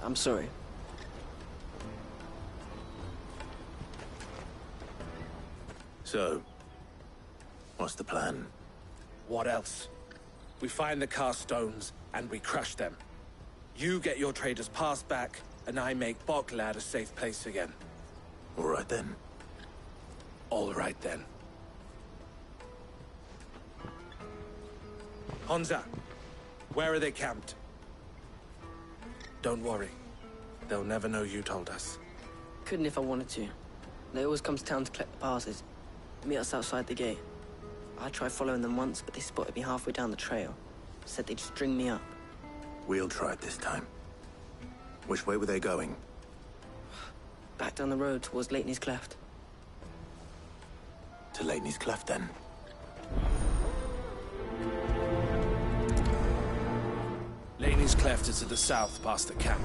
I'm sorry. So, what's the plan? What else? We find the cast stones, and we crush them. You get your trader's pass back, and I make Boglad a safe place again. All right then. All right then. Honza, where are they camped? Don't worry. They'll never know you told us. Couldn't if I wanted to. They always come to town to collect the passes. Meet us outside the gate. I tried following them once, but they spotted me halfway down the trail. Said they'd string me up. We'll try it this time. Which way were they going? Back down the road towards Lateney's Cleft. To Lateney's Cleft, then. Lateney's Cleft is to the south, past the camp.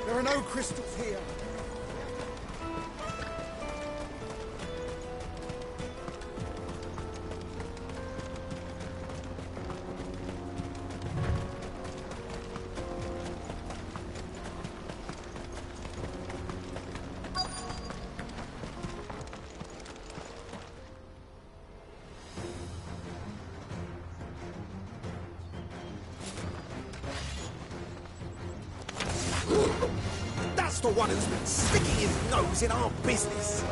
There are no crystals here. That's the one who's been sticking his nose in our business.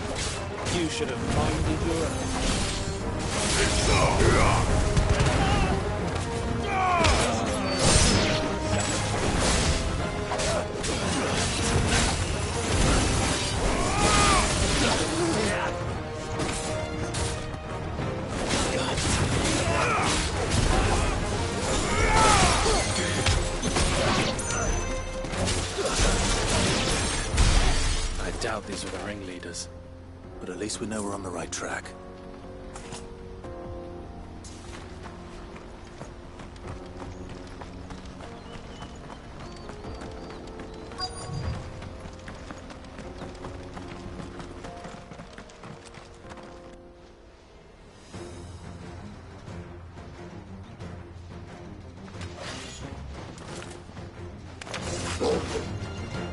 You should have minded your own. I doubt these were the ringleaders. But at least we know we're on the right track.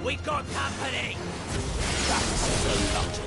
We got company! That's so logical.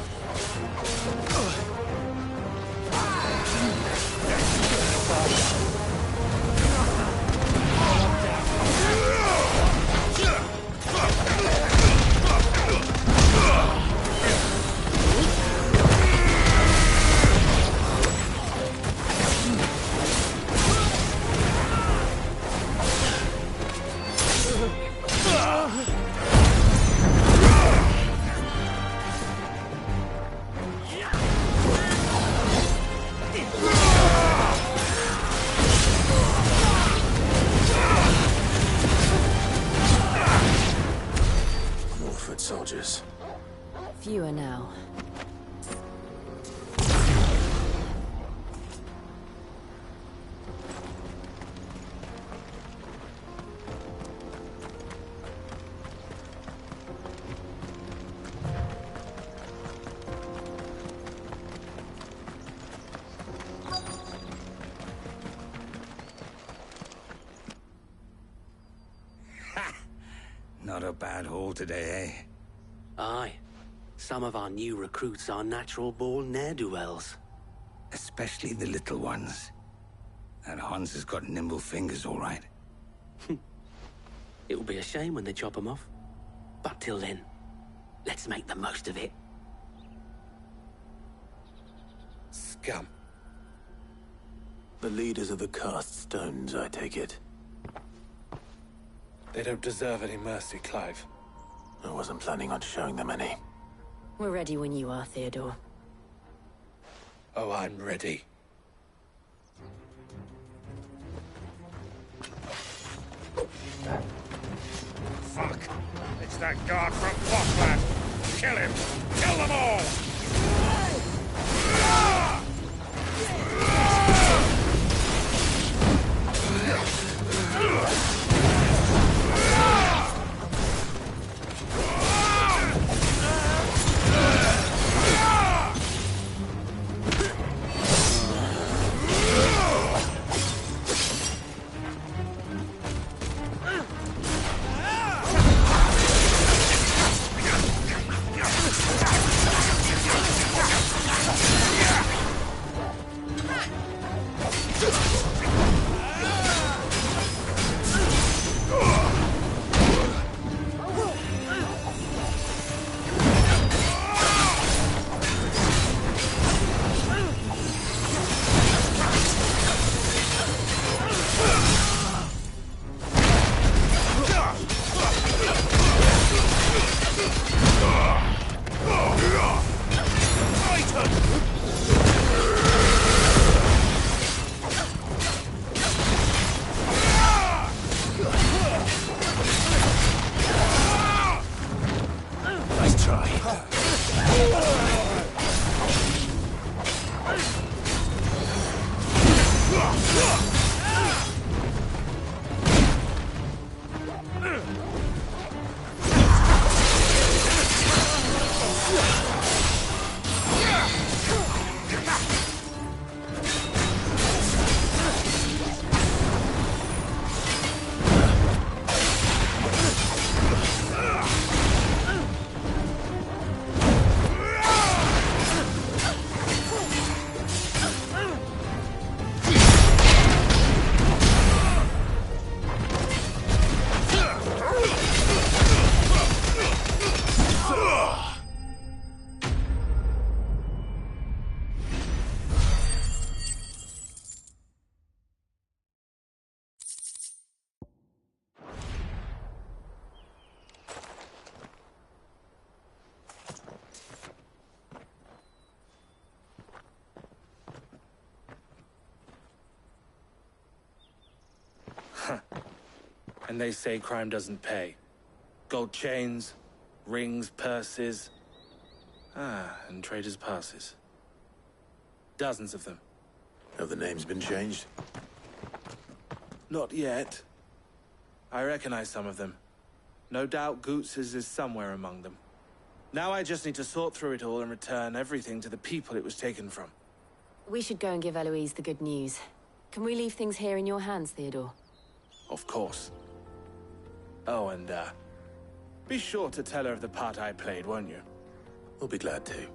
Soldiers. Fewer now. Not a bad haul today, eh? Aye. Some of our new recruits are natural-born ne'er-do-wells. Especially the little ones. And Hans has got nimble fingers, all right. It will be a shame when they chop them off. But till then, let's make the most of it. Scum. The leaders of the cast stones, I take it. They don't deserve any mercy, Clive. I wasn't planning on showing them any. We're ready when you are, Theodore. Oh, I'm ready. Fuck! It's that guard from Boglad! Kill him! Kill them all! And they say crime doesn't pay. Gold chains, rings, purses. And traders' passes. Dozens of them. Have the names been changed? Not yet. I recognize some of them. No doubt Goots's is somewhere among them. Now I just need to sort through it all and return everything to the people it was taken from. We should go and give Eloise the good news. Can we leave things here in your hands, Theodore? Of course. Oh, and, be sure to tell her of the part I played, won't you? We'll be glad to.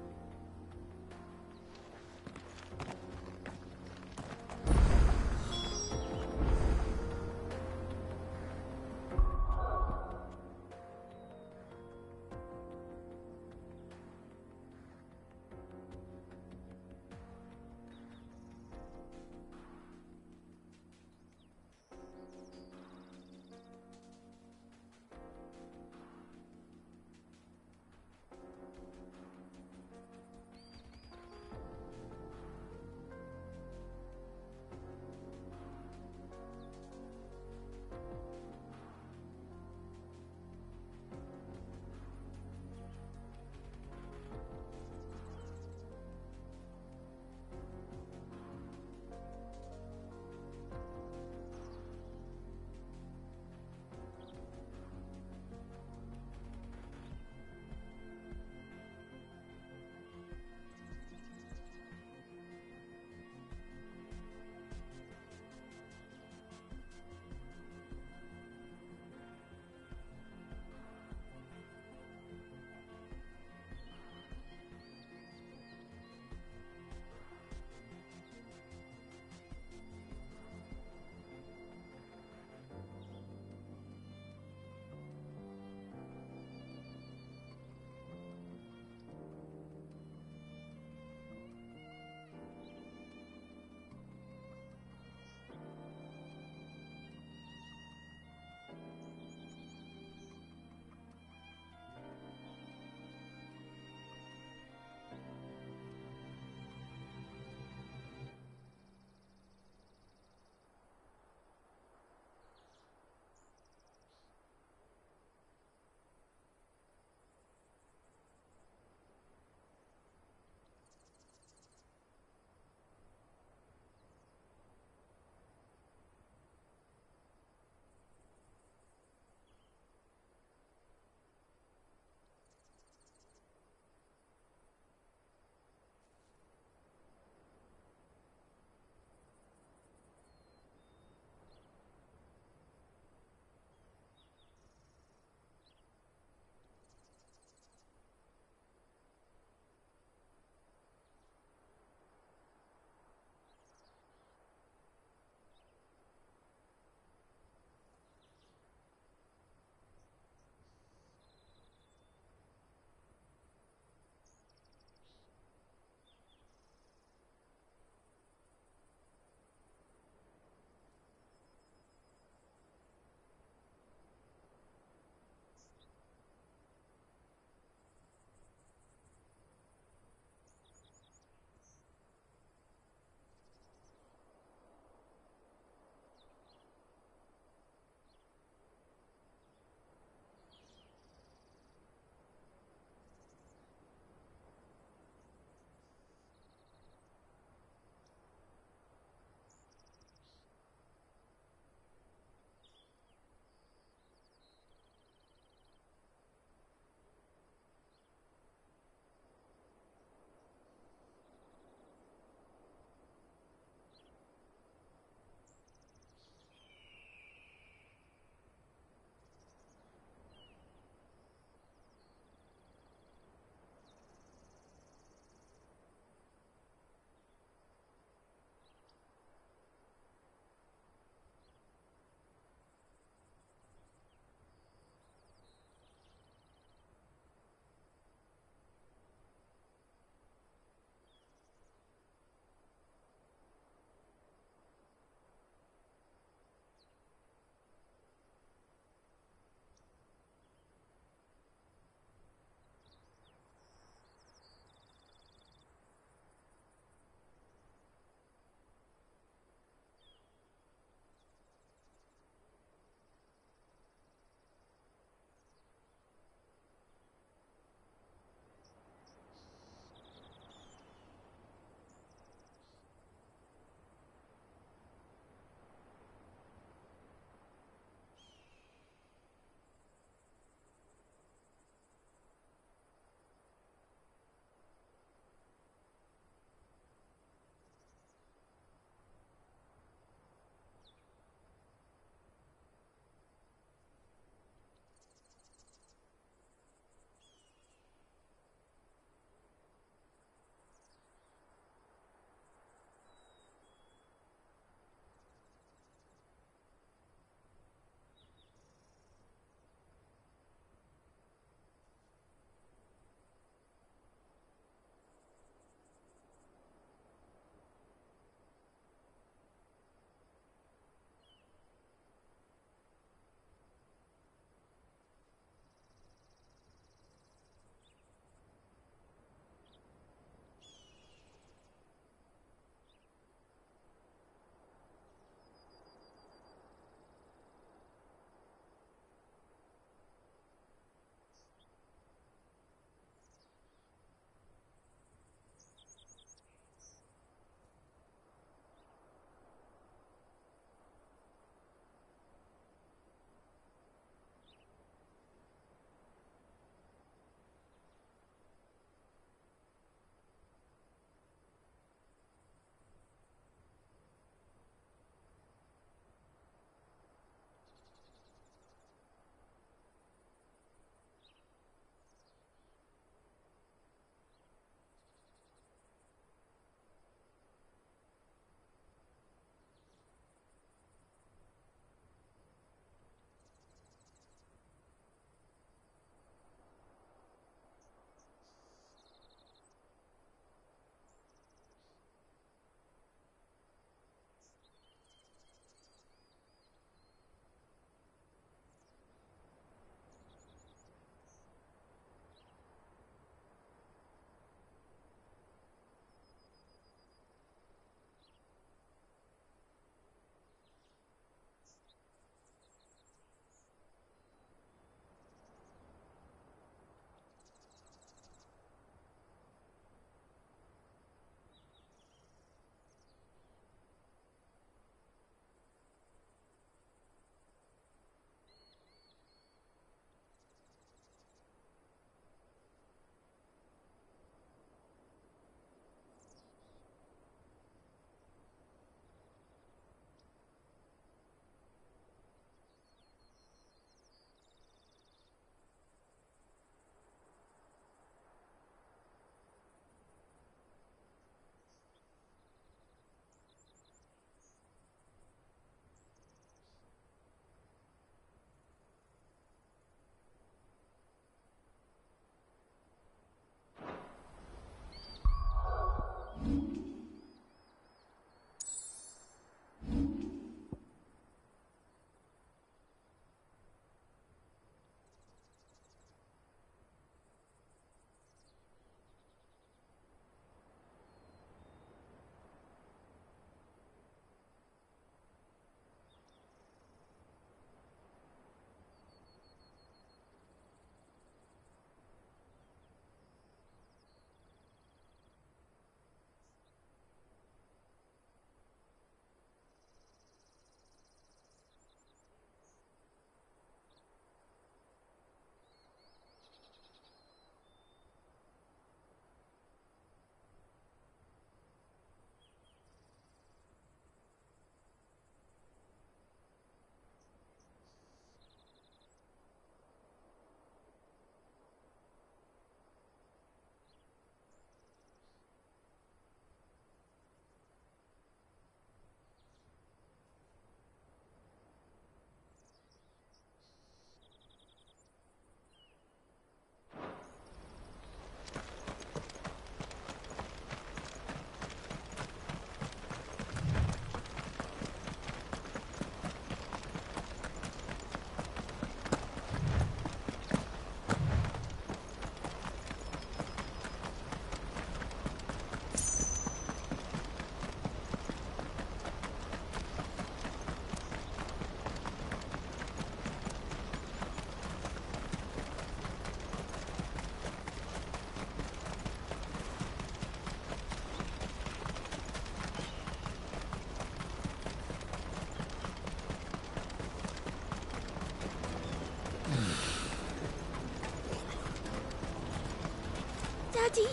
ready.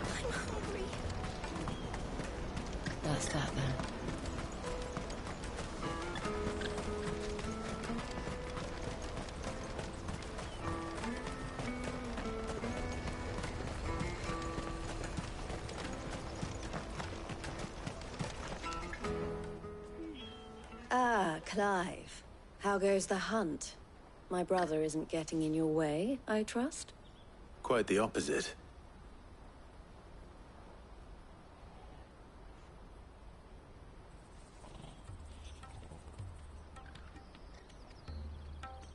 I'm hungry. That's that then. Ah, Clive. How goes the hunt? My brother isn't getting in your way, I trust? Quite the opposite.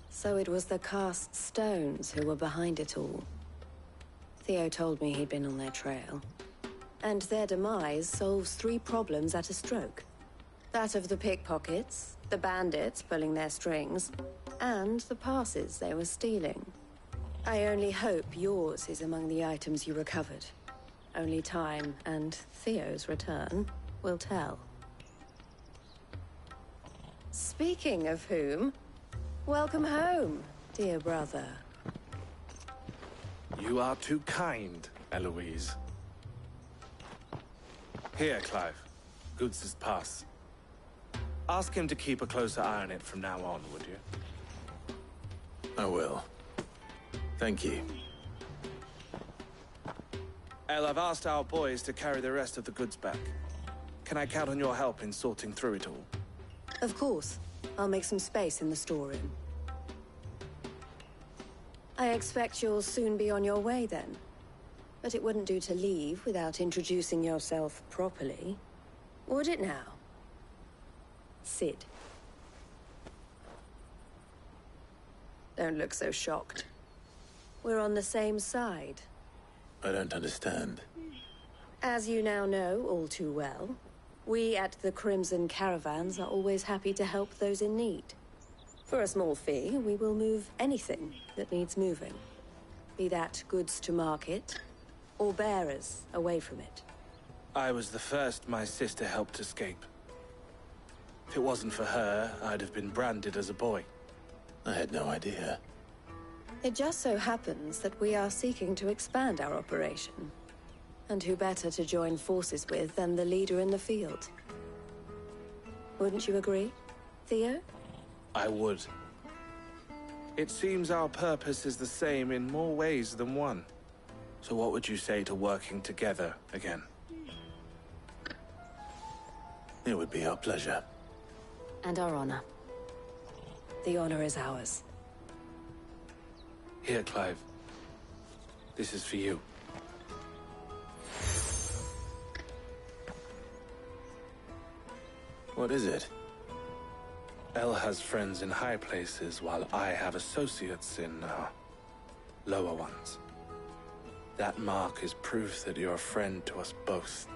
So it was the cast stones who were behind it all. Theo told me he'd been on their trail. And their demise solves 3 problems at a stroke. That of the pickpockets, the bandits pulling their strings, and the passes they were stealing. I only hope yours is among the items you recovered. Only time and Theo's return will tell. Speaking of whom, welcome home, dear brother. You are too kind, Eloise. Here, Clive. Goods' pass. Ask him to keep a closer eye on it from now on, would you? I will. Thank you. El, I've asked our boys to carry the rest of the goods back. Can I count on your help in sorting through it all? Of course. I'll make some space in the storeroom. I expect you'll soon be on your way then. But it wouldn't do to leave without introducing yourself properly. Would it now? Sid. Don't look so shocked. We're on the same side. I don't understand. As you now know all too well, we at the Crimson Caravans are always happy to help those in need. For a small fee, we will move anything that needs moving. Be that goods to market, or bearers away from it. I was the first my sister helped escape. If it wasn't for her, I'd have been branded as a boy. I had no idea. It just so happens that we are seeking to expand our operation. And who better to join forces with than the leader in the field? Wouldn't you agree, Theo? I would. It seems our purpose is the same in more ways than one. So what would you say to working together again? It would be our pleasure. And our honor. The honor is ours. Here, Clive. This is for you. What is it? El has friends in high places, while I have associates in, lower ones. That mark is proof that you're a friend to us both.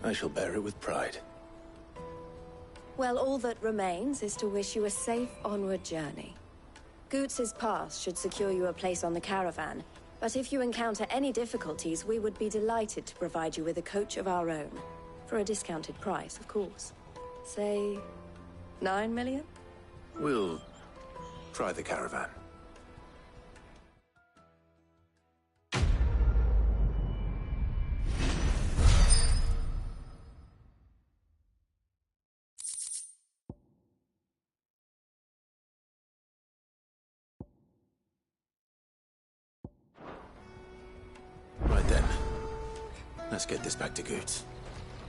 I shall bear it with pride. Well, all that remains is to wish you a safe onward journey. Goots' pass should secure you a place on the caravan, but if you encounter any difficulties, we would be delighted to provide you with a coach of our own. For a discounted price, of course. Say, 9 million? We'll try the caravan. Right then. Let's get this back to Goots.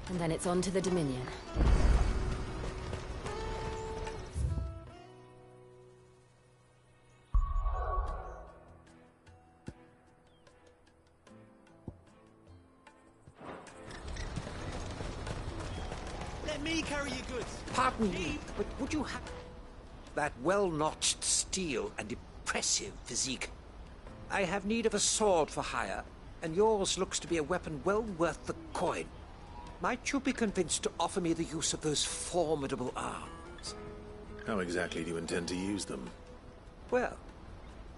And then it's on to the Dominion. Let me carry your goods. Pardon me, but would you have that well-notched steel and impressive physique? I have need of a sword for hire, and yours looks to be a weapon well worth the coin. Might you be convinced to offer me the use of those formidable arms? How exactly do you intend to use them? Well,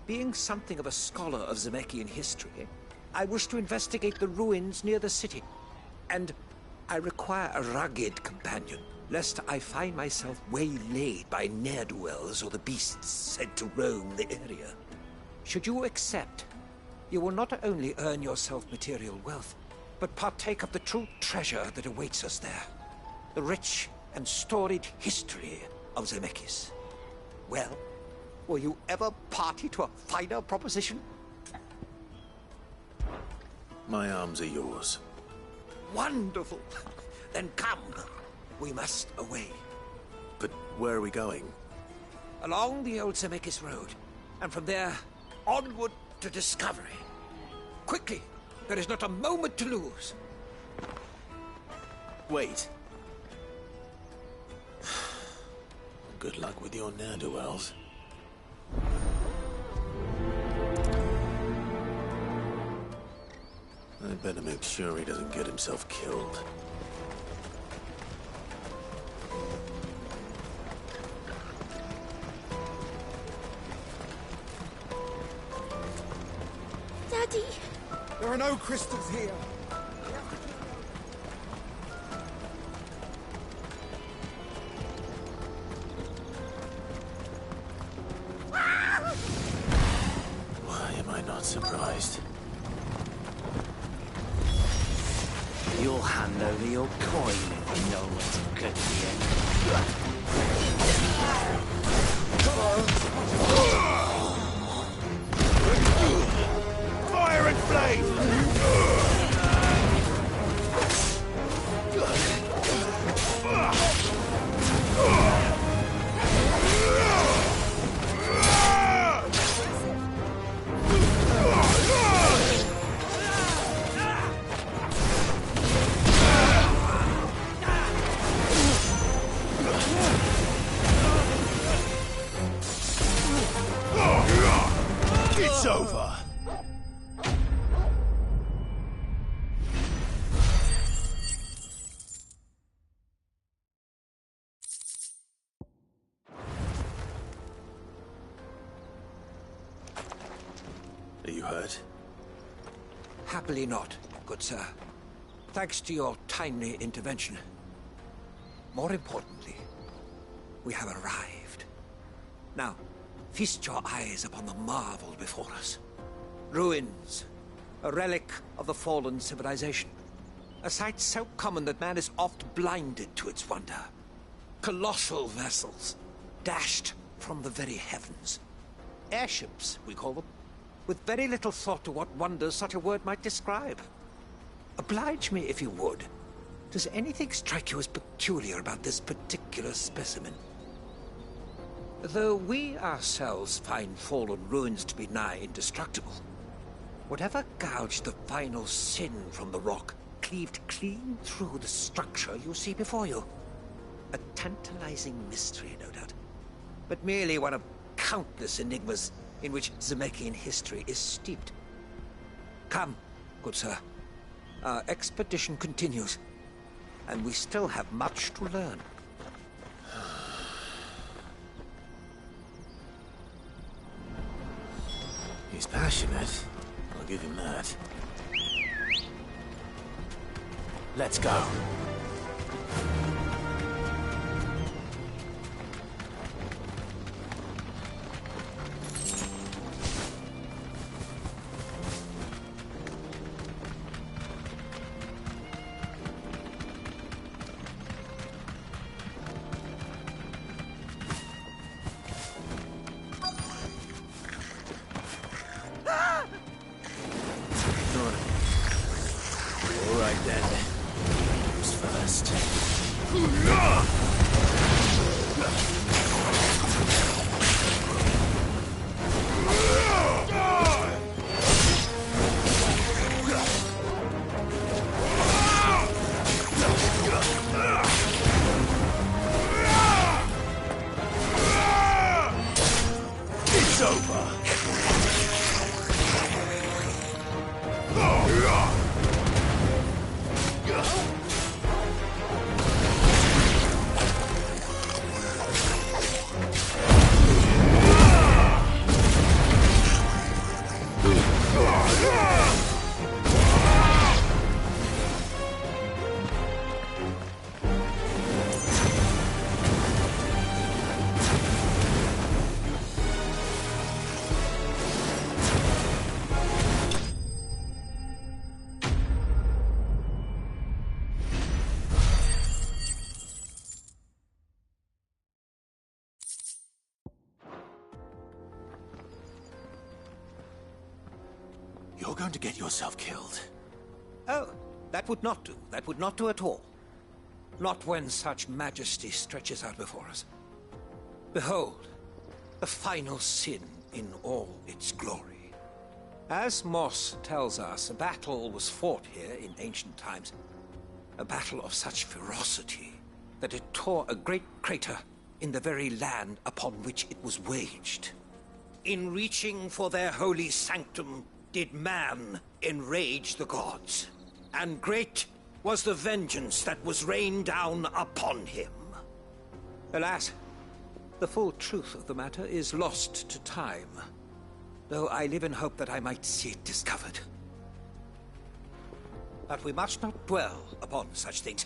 being something of a scholar of Zemeckis history, I wish to investigate the ruins near the city, and I require a rugged companion. lest I find myself waylaid by ne'er-do-wells or the beasts sent to roam the area. Should you accept, you will not only earn yourself material wealth, but partake of the true treasure that awaits us there. The rich and storied history of Zemeckis. Well, were you ever party to a finer proposition? My arms are yours. Wonderful. Then come. We must away. But where are we going? Along the old Zemeckis Road, and from there, onward to discovery. Quickly! There is not a moment to lose. Wait. Good luck with your ne'er-do-wells. I better make sure he doesn't get himself killed. Daddy! There are no crystals here. Why am I not surprised? You'll hand over your coin if you know what's good for you. Fire and flame! It's over. Are you hurt? Happily not, good sir. Thanks to your timely intervention. More importantly, we have arrived. Now, feast your eyes upon the marvel before us. Ruins, a relic of the fallen civilization. A sight so common that man is oft blinded to its wonder. Colossal vessels, dashed from the very heavens. Airships, we call them, with very little thought to what wonders such a word might describe. Oblige me if you would. Does anything strike you as peculiar about this particular specimen? Though we ourselves find fallen ruins to be nigh indestructible, whatever gouged the final sin from the rock cleaved clean through the structure you see before you. A tantalizing mystery, no doubt, but merely one of countless enigmas in which Zemeckis history is steeped. Come, good sir. Our expedition continues, and we still have much to learn. He's passionate. I'll give him that. Let's go. All right then. Who's first? It's over. You're going to get yourself killed. Oh, that would not do. That would not do at all. Not when such majesty stretches out before us. Behold, the final sin in all its glory. As Moss tells us, a battle was fought here in ancient times. A battle of such ferocity that it tore a great crater in the very land upon which it was waged. In reaching for their holy sanctum, did man enrage the gods, and great was the vengeance that was rained down upon him. Alas, the full truth of the matter is lost to time, though I live in hope that I might see it discovered. But we must not dwell upon such things.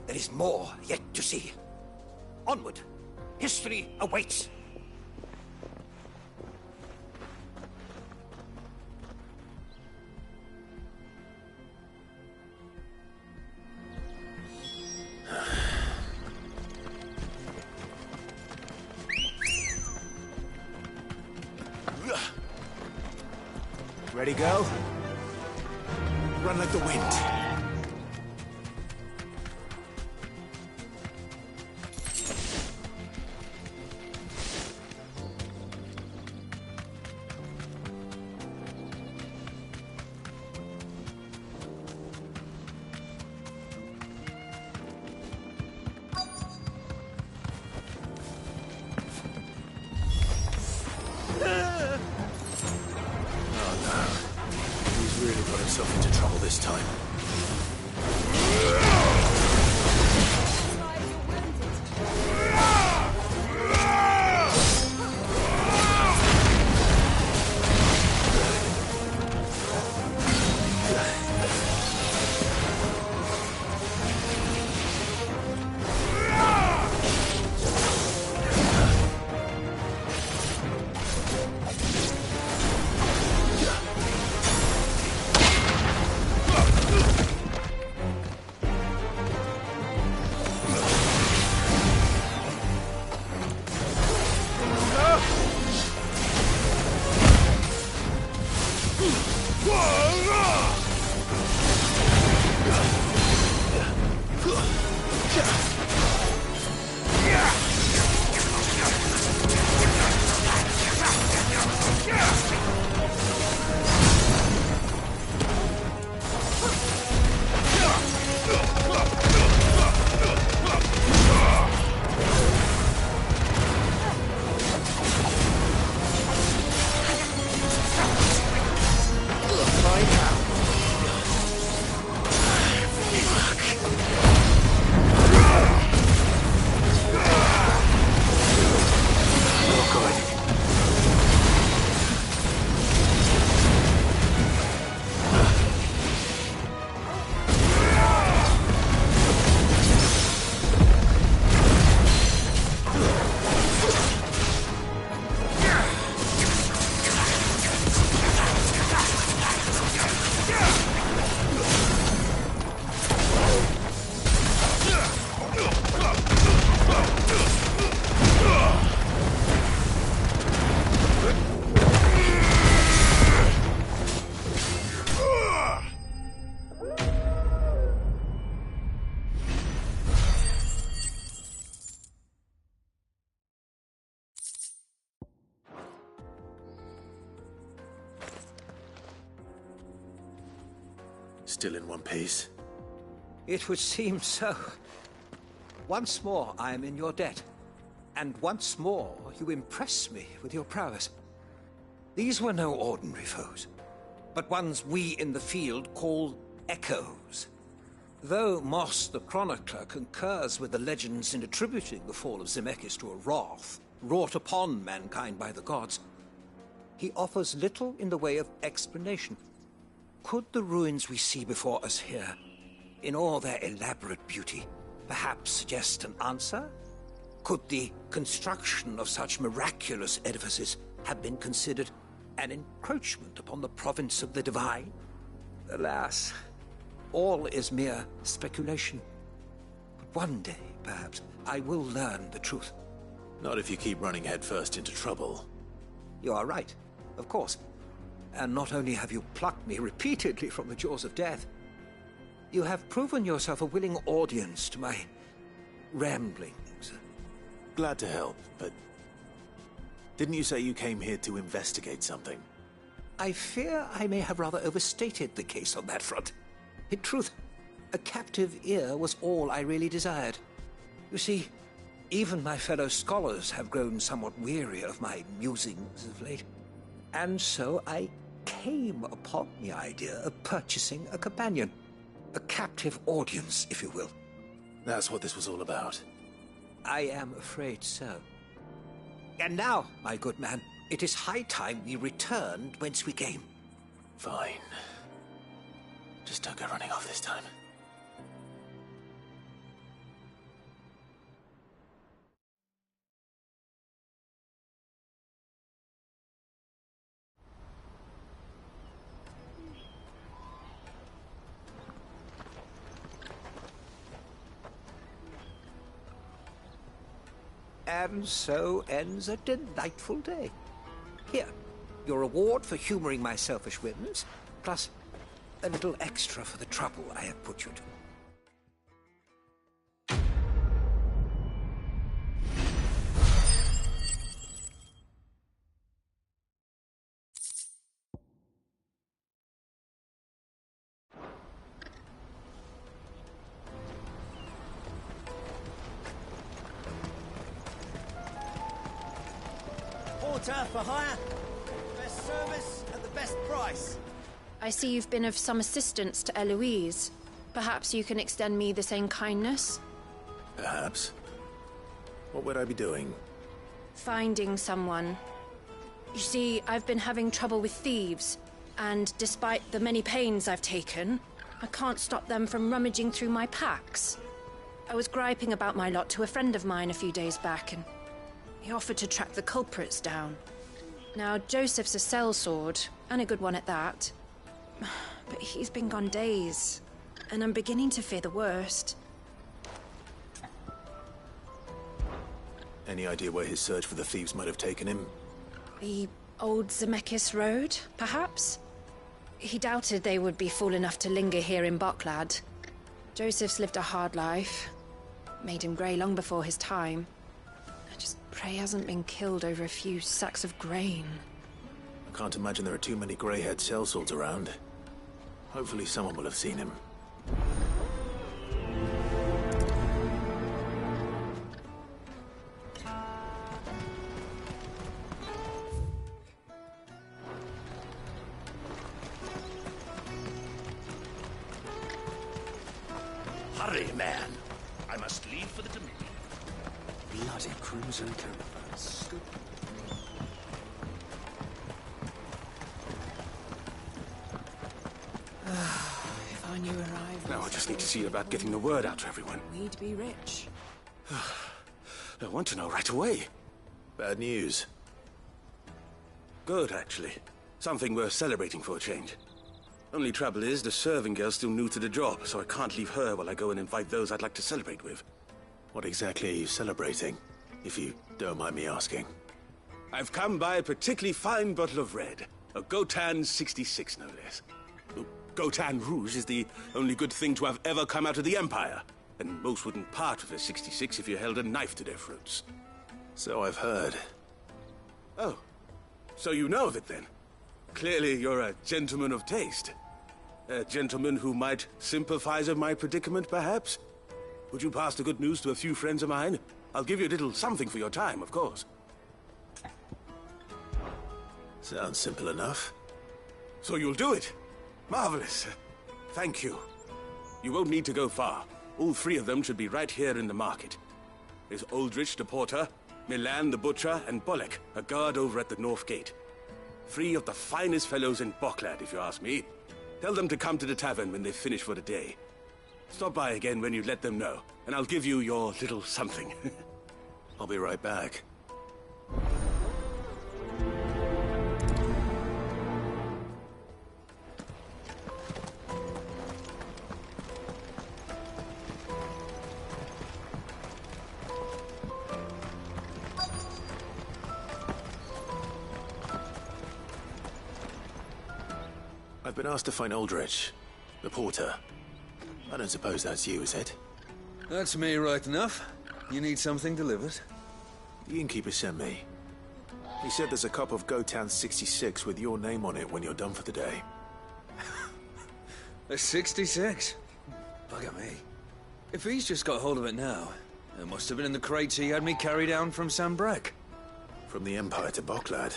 There is more yet to see. Onward! History awaits! Ready, go? Run like the wind. Into trouble this time. Still in one piece? It would seem so. Once more I am in your debt, and once more you impress me with your prowess. These were no ordinary foes, but ones we in the field call echoes. Though Moss the Chronicler concurs with the legends in attributing the fall of Zemeckis to a wrath wrought upon mankind by the gods, he offers little in the way of explanation. Could the ruins we see before us here, in all their elaborate beauty, perhaps suggest an answer? Could the construction of such miraculous edifices have been considered an encroachment upon the province of the divine? Alas, all is mere speculation. But one day, perhaps, I will learn the truth. Not if you keep running headfirst into trouble. You are right, of course. And not only have you plucked me repeatedly from the jaws of death, you have proven yourself a willing audience to my ramblings. Glad to help, but didn't you say you came here to investigate something? I fear I may have rather overstated the case on that front. In truth, a captive ear was all I really desired. You see, even my fellow scholars have grown somewhat weary of my musings of late. And so I came upon the idea of purchasing a companion. A captive audience, if you will. That's what this was all about. I am afraid so. And now, my good man, it is high time we returned whence we came. Fine. Just don't go running off this time. And so ends a delightful day. Here, your reward for humoring my selfish whims, plus a little extra for the trouble I have put you to. Porter for hire. Best service at the best price. I see you've been of some assistance to Eloise. Perhaps you can extend me the same kindness? Perhaps. What would I be doing? Finding someone. You see, I've been having trouble with thieves, and despite the many pains I've taken, I can't stop them from rummaging through my packs. I was griping about my lot to a friend of mine a few days back, and he offered to track the culprits down. Now, Joseph's a sellsword, and a good one at that. But he's been gone days, and I'm beginning to fear the worst. Any idea where his search for the thieves might have taken him? The old Zemeckis Road, perhaps? He doubted they would be fool enough to linger here in Boklad. Joseph's lived a hard life. Made him grey long before his time. I just pray he hasn't been killed over a few sacks of grain. I can't imagine there are too many grey-haired sellswords around. Hopefully someone will have seen him. Hurry, man. I must leave for the Dominion. Bloody crimson caravans. If I knew arrivals... Now I just need to see about getting the word out to everyone. We'd be rich. I want to know right away. Bad news. Good, actually. Something worth celebrating for a change. Only trouble is, the serving girl's still new to the job, so I can't leave her while I go and invite those I'd like to celebrate with. What exactly are you celebrating, if you don't mind me asking? I've come by a particularly fine bottle of red. A Gotan 66, no less. Gotan Rouge is the only good thing to have ever come out of the Empire. And most wouldn't part with a 66 if you held a knife to their throats. So I've heard. Oh, so you know of it then? Clearly you're a gentleman of taste. A gentleman who might sympathize with my predicament, perhaps? Would you pass the good news to a few friends of mine? I'll give you a little something for your time, of course. Sounds simple enough. So you'll do it? Marvelous. Thank you. You won't need to go far. All three of them should be right here in the market. There's Aldrich the porter, Milan the butcher, and Bolek, a guard over at the north gate. Three of the finest fellows in Boklad, if you ask me. Tell them to come to the tavern when they've finished for the day. Stop by again when you let them know, and I'll give you your little something. I'll be right back. I've been asked to find Aldrich, the porter. I don't suppose that's you, is it? That's me, right enough. You need something delivered? The innkeeper sent me. He said there's a cup of Gotan 66 with your name on it when you're done for the day. A 66? Bugger me. If he's just got hold of it now, it must have been in the crates he had me carry down from Sambrek. From the Empire to Boklad.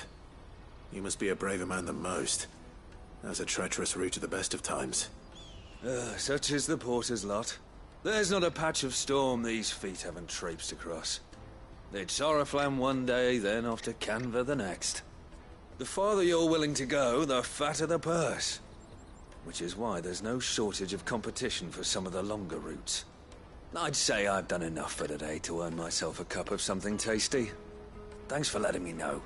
You must be a braver man than most. That's a treacherous route at the best of times. Such is the porter's lot. There's not a patch of storm these feet haven't traipsed across. They'd Soraflam one day, then off to Canva the next. The farther you're willing to go, the fatter the purse. Which is why there's no shortage of competition for some of the longer routes. I'd say I've done enough for today to earn myself a cup of something tasty. Thanks for letting me know.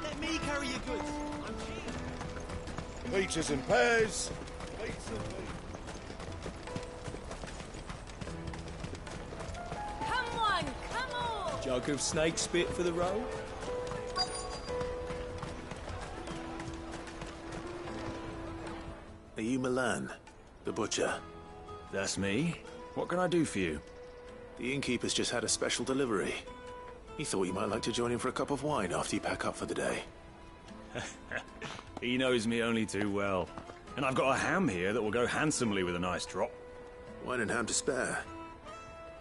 Let me carry your goods. I'm cheap. Peaches and pears. Pizza, Come on, come on! Jug of snake spit for the road. Are you Milan, the butcher? That's me. What can I do for you? The innkeeper's just had a special delivery. He thought you might like to join him for a cup of wine after you pack up for the day. He knows me only too well. And I've got a ham here that will go handsomely with a nice drop. Wine and ham to spare.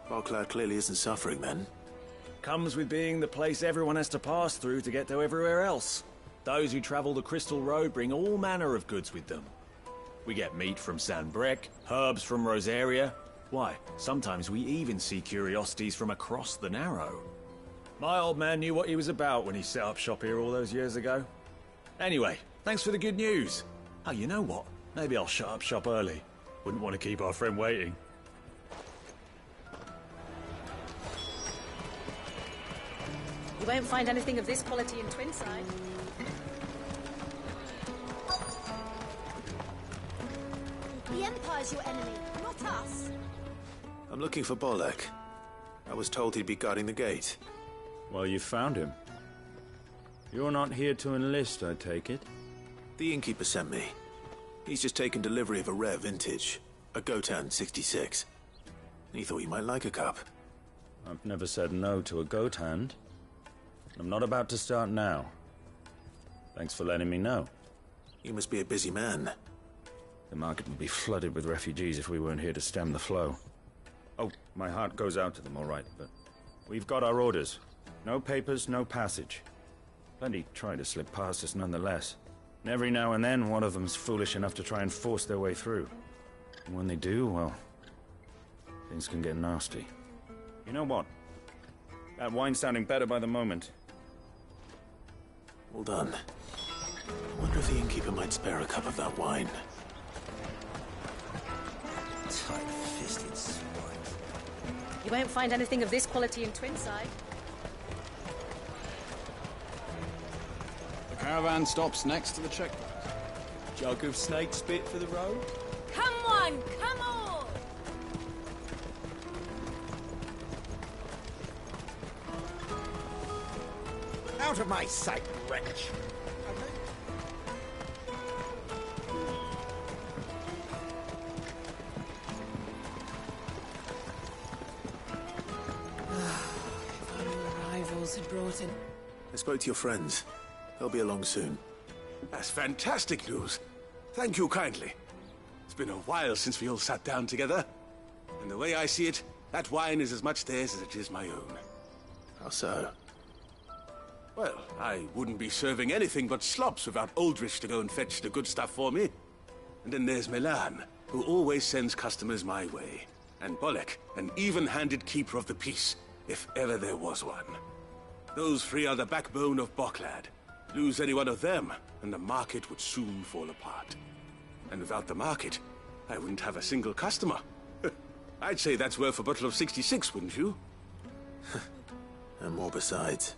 Boklad clearly isn't suffering then. Comes with being the place everyone has to pass through to get to everywhere else. Those who travel the Crystal Road bring all manner of goods with them. We get meat from Sanbrek, herbs from Rosaria. Why, sometimes we even see curiosities from across the Narrow. My old man knew what he was about when he set up shop here all those years ago. Anyway, thanks for the good news. Oh, you know what? Maybe I'll shut up shop early. Wouldn't want to keep our friend waiting. You won't find anything of this quality in Twinside. The Empire's your enemy, not us. I'm looking for Bolek. I was told he'd be guarding the gate. Well, you found him. You're not here to enlist, I take it? The innkeeper sent me. He's just taken delivery of a rare vintage, a Gotan 66. He thought you might like a cup. I've never said no to a goat hand. I'm not about to start now. Thanks for letting me know. You must be a busy man. The market would be flooded with refugees if we weren't here to stem the flow. Oh, my heart goes out to them, all right, but we've got our orders. No papers, no passage. Plenty try to slip past us nonetheless. And every now and then, one of them's foolish enough to try and force their way through. And when they do, well, things can get nasty. You know what? That wine's sounding better by the moment. Well done. I wonder if the innkeeper might spare a cup of that wine. Tight-fisted swine. You won't find anything of this quality in Twinside. The caravan stops next to the checkpoint. Jug of snake spit for the road. Come on, come on! Out of my sight, wretch! If our new arrivals had brought in... I spoke to your friends. They'll be along soon. That's fantastic news. Thank you kindly. It's been a while since we all sat down together. And the way I see it, that wine is as much theirs as it is my own. How so? Well, I wouldn't be serving anything but slops without Aldrich to go and fetch the good stuff for me. And then there's Milan, who always sends customers my way. And Bolek, an even-handed keeper of the peace, if ever there was one. Those three are the backbone of Boklad. Lose any one of them, and the market would soon fall apart. And without the market, I wouldn't have a single customer. I'd say that's worth a bottle of 66, wouldn't you? And more besides.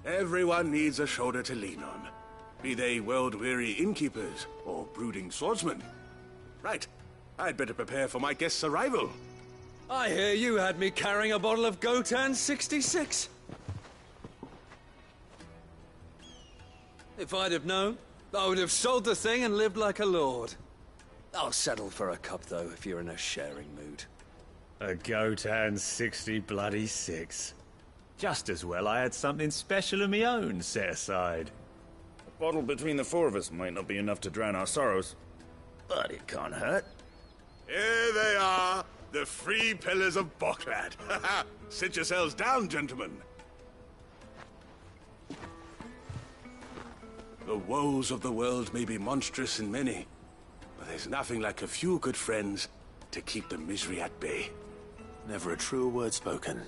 Everyone needs a shoulder to lean on. Be they world-weary innkeepers or brooding swordsmen. Right. I'd better prepare for my guest's arrival. I hear you had me carrying a bottle of Gotan 66. If I'd have known, I would have sold the thing and lived like a lord. I'll settle for a cup, though, if you're in a sharing mood. A Gotan 66. Just as well I had something special of my own set aside. A bottle between the four of us might not be enough to drown our sorrows, but it can't hurt. Here they are, the free pillars of Boklad. Sit yourselves down, gentlemen. The woes of the world may be monstrous and many, but there's nothing like a few good friends to keep the misery at bay. Never a truer word spoken.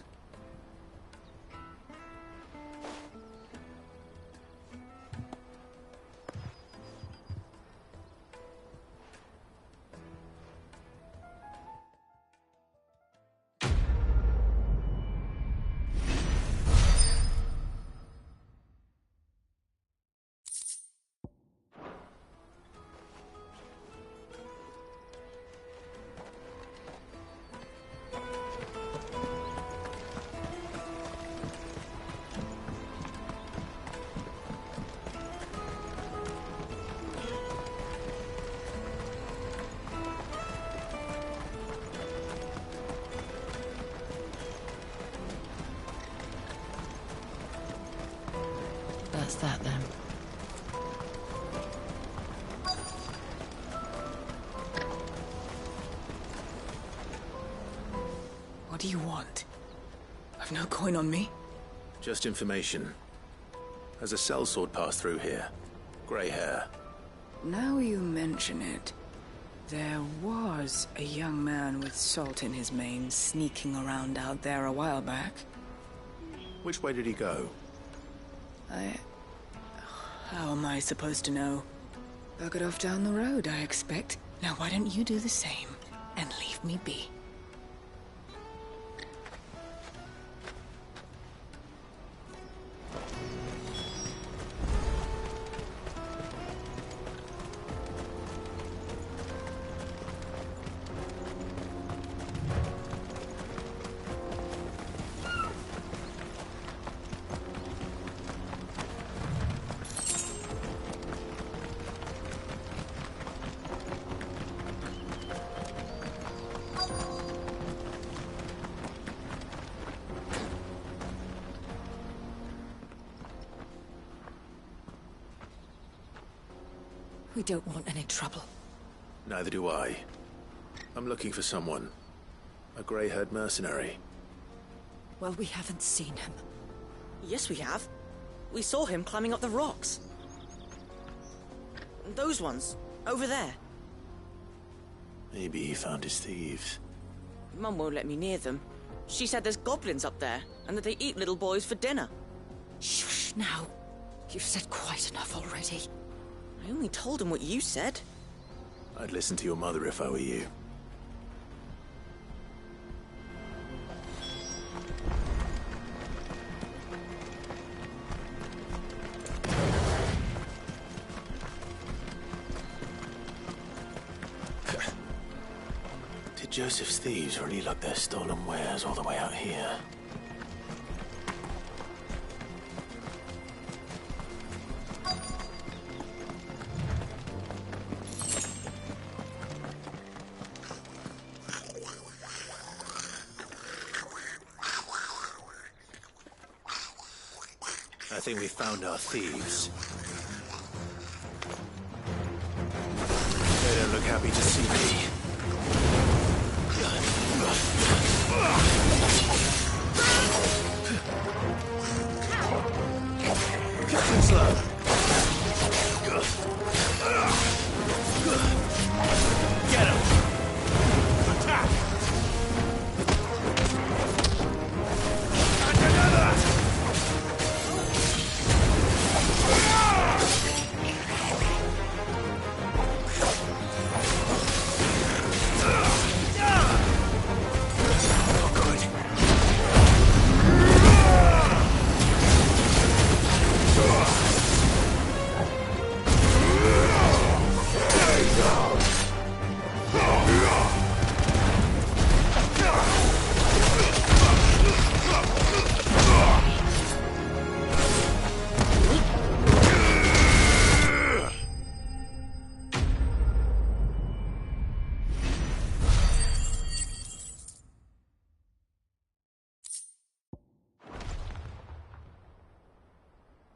That's that then. What do you want? I've no coin on me. Just information. Has a sellsword passed through here? Grey hair. Now you mention it, there was a young man with salt in his mane sneaking around out there a while back. Which way did he go? How am I supposed to know? Buggered off down the road, I expect. Now why don't you do the same and leave me be? We don't want any trouble. Neither do I. I'm looking for someone. A grey-haired mercenary. Well, we haven't seen him. Yes, we have. We saw him climbing up the rocks. Those ones, over there. Maybe he found his thieves. Mum won't let me near them. She said there's goblins up there, and that they eat little boys for dinner. Shush now. You've said quite enough already. I only told him what you said. I'd listen to your mother if I were you. Did Joseph's thieves really lug their stolen wares all the way out here? I think we found our thieves. They don't look happy to see me. Too slow. Get him! Attack! And another!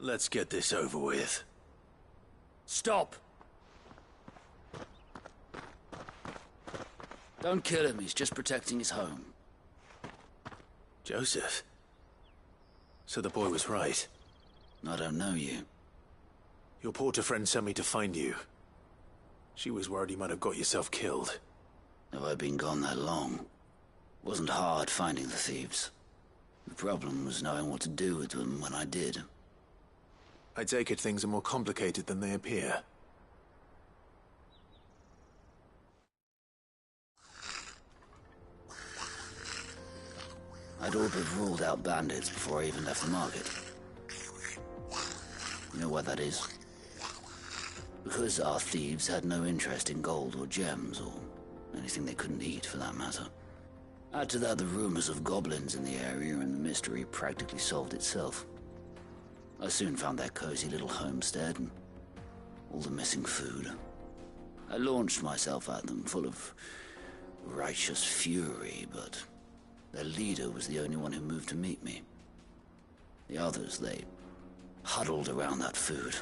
Let's get this over with. Stop! Don't kill him, he's just protecting his home. Joseph? So the boy was right. I don't know you. Your porter friend sent me to find you. She was worried you might have got yourself killed. Have I been gone that long? Wasn't hard finding the thieves. The problem was knowing what to do with them when I did. I take it things are more complicated than they appear. I'd all but ruled out bandits before I even left the market. You know why that is? Because our thieves had no interest in gold or gems, or anything they couldn't eat, for that matter. Add to that the rumors of goblins in the area, and the mystery practically solved itself. I soon found their cozy little homestead, and all the missing food. I launched myself at them, full of righteous fury, but their leader was the only one who moved to meet me. The others, they huddled around that food,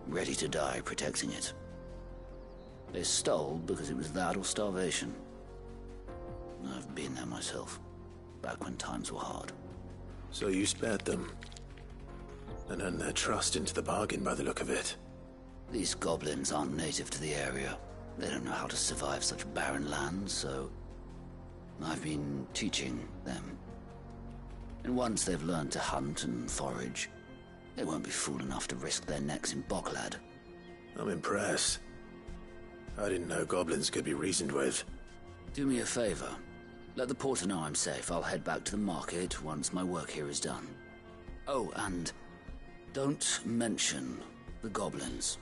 ready to die protecting it. They stole because it was that or starvation. I've been there myself, back when times were hard. So you spared them, and earned their trust into the bargain by the look of it. These goblins aren't native to the area. They don't know how to survive such barren lands, so I've been teaching them. And once they've learned to hunt and forage, they won't be fool enough to risk their necks in Bocklad. I'm impressed. I didn't know goblins could be reasoned with. Do me a favor. Let the porter know I'm safe. I'll head back to the market once my work here is done. Oh, and don't mention the goblins.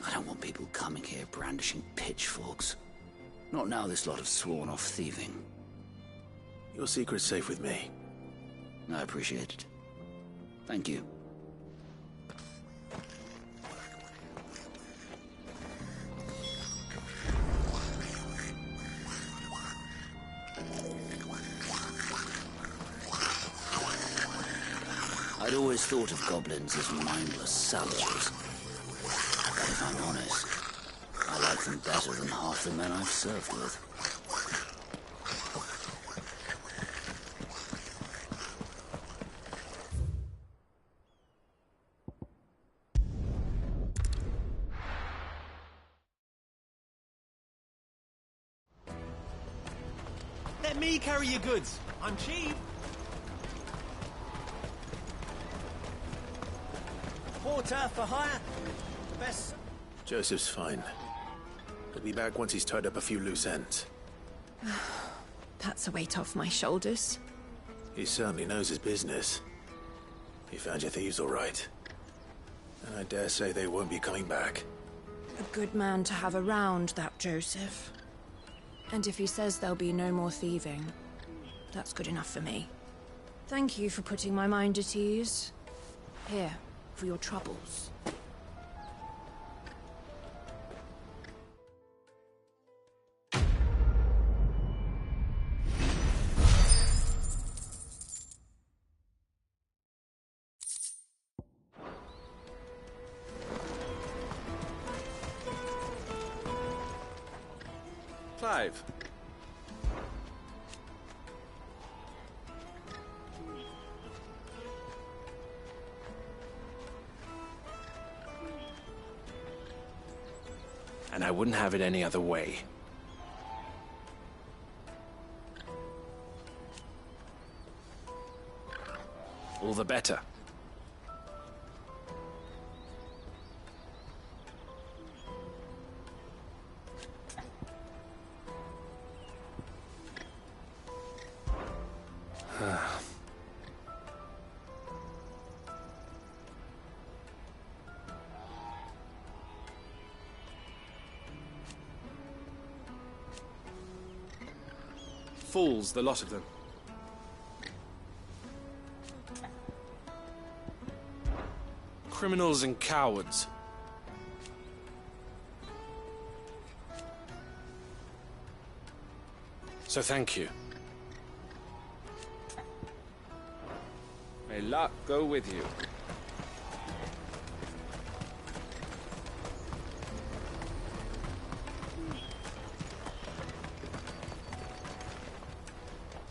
I don't want people coming here brandishing pitchforks. Not now this lot have sworn off thieving. Your secret's safe with me. I appreciate it. Thank you. I'd always thought of goblins as mindless savages. But if I'm honest, I like them better than half the men I've served with. Let me carry your goods. I'm cheap. Porter for hire. Best. Joseph's fine. He'll be back once he's tied up a few loose ends. That's a weight off my shoulders. He certainly knows his business. You found your thieves all right. And I dare say they won't be coming back. A good man to have around, that Joseph. And if he says there'll be no more thieving, that's good enough for me. Thank you for putting my mind at ease. Here, for your troubles. Clive. And I wouldn't have it any other way. All the better. Fools, the lot of them. Criminals and cowards. So thank you. May luck go with you.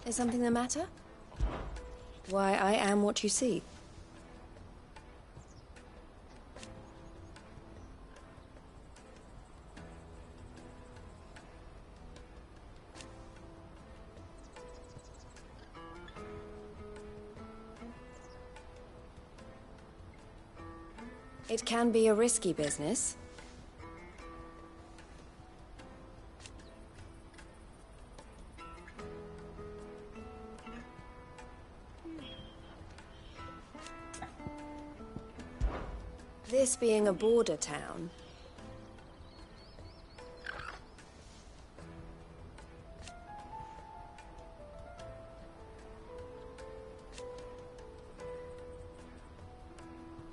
Is something the matter? Why, I am what you see. It can be a risky business. This being a border town,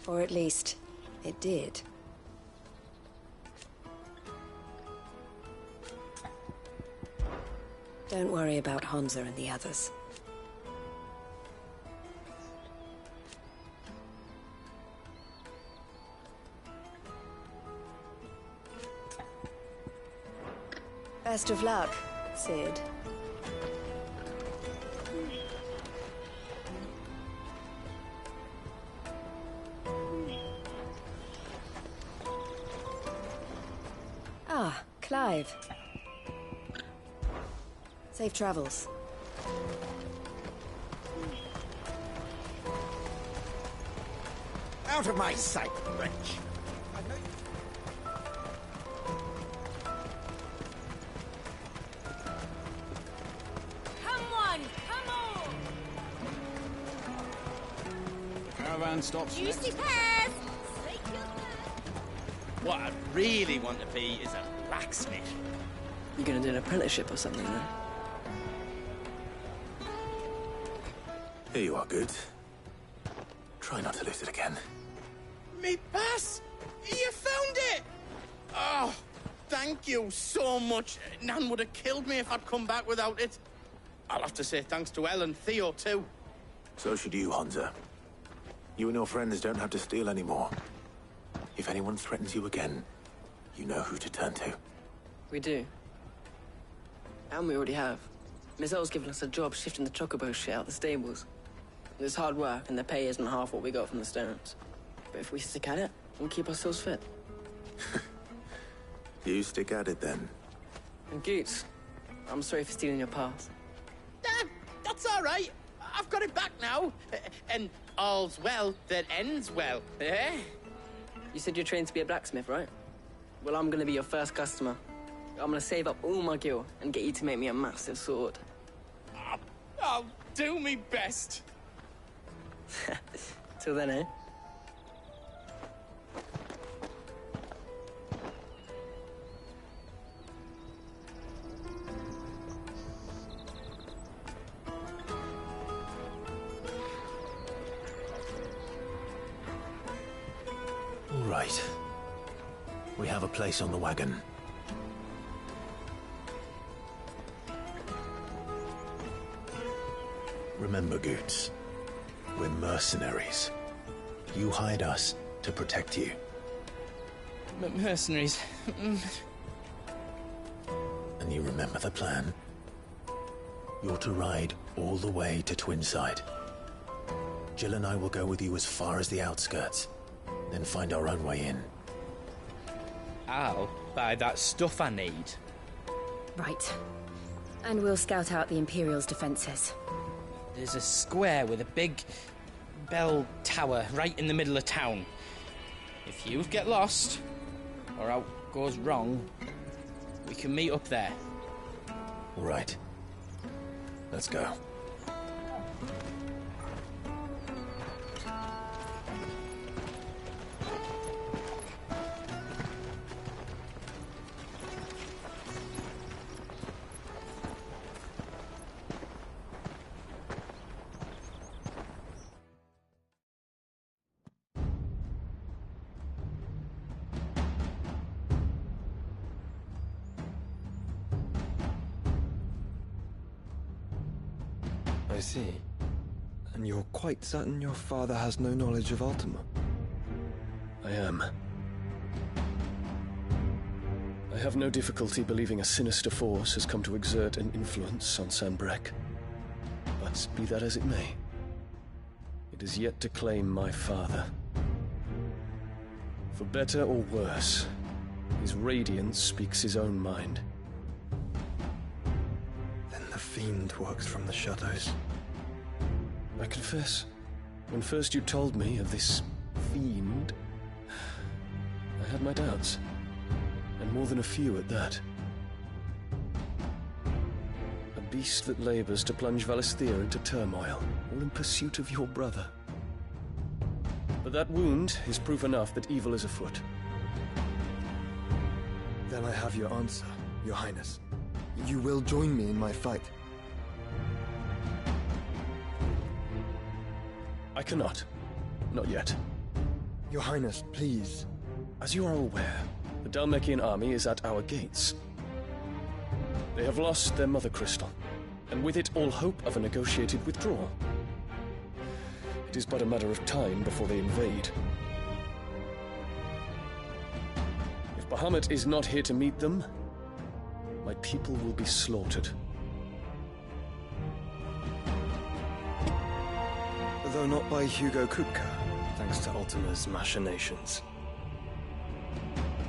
or at least it did. Don't worry about Hansa and the others. Best of luck, Sid. Ah, Clive. Safe travels. Out of my sight, wretch. Come on! Come on! Caravan stops Juicy next. pears! What I really want to be is a blacksmith. You're gonna do an apprenticeship or something, then? Here you are, Goods. Try not to lose it again. Me pass! You found it! Oh, thank you so much. Nan would have killed me if I'd come back without it. I'll have to say thanks to Elle and Theo, too. So should you, Hansa. You and your friends don't have to steal anymore. If anyone threatens you again, you know who to turn to. We do. And we already have. Miss L's given us a job shifting the chocobo shit out the stables. It's hard work, and the pay isn't half what we got from the Stones. But if we stick at it, we'll keep ourselves fit. You stick at it, then. And Goots, I'm sorry for stealing your pass. That's all right. I've got it back now. And all's well that ends well, eh? You said you're trained to be a blacksmith, right? Well, I'm gonna be your first customer. I'm gonna save up all my gil and get you to make me a massive sword. I'll do me best. Till then, eh? All right. We have a place on the wagon. Remember, Goots, we're mercenaries. You hired us to protect you. Mercenaries. And you remember the plan? You're to ride all the way to Twinside. Jill and I will go with you as far as the outskirts, then find our own way in. I'll buy that stuff I need. Right. And we'll scout out the Imperial's defenses. There's a square with a big bell tower right in the middle of town. If you get lost, or out goes wrong, we can meet up there. All right. Let's go. I see. And you're quite certain your father has no knowledge of Ultima? I am. I have no difficulty believing a sinister force has come to exert an influence on Sanbreque. Yes, be that as it may. It is yet to claim my father. For better or worse, his radiance speaks his own mind. Then the fiend works from the shadows. I confess, when first you told me of this fiend, I had my doubts, and more than a few at that. A beast that labors to plunge Valisthea into turmoil, all in pursuit of your brother. But that wound is proof enough that evil is afoot. Then I have your answer, Your Highness. You will join me in my fight. I cannot. Not yet. Your Highness, please. As you are aware, the Dhalmekian army is at our gates. They have lost their mother crystal, and with it all hope of a negotiated withdrawal. It is but a matter of time before they invade. If Bahamut is not here to meet them, my people will be slaughtered. Though not by Hugo Kupka, thanks to Ultima's machinations.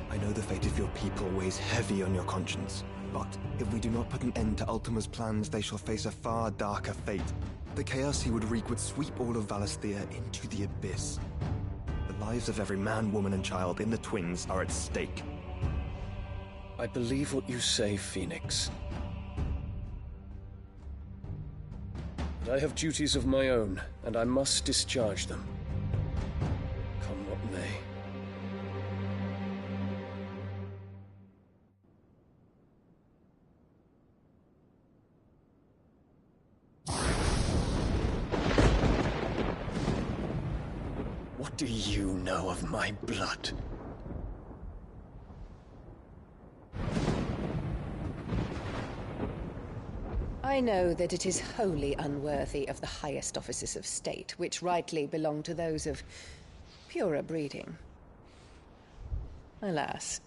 I know the fate of your people weighs heavy on your conscience, but if we do not put an end to Ultima's plans, they shall face a far darker fate. The chaos he would wreak would sweep all of Valisthea into the abyss. The lives of every man, woman, and child in the Twins are at stake. I believe what you say, Phoenix. But I have duties of my own, and I must discharge them. Come what may. What do you know of my blood? I know that it is wholly unworthy of the highest offices of state, which rightly belong to those of purer breeding. Alas.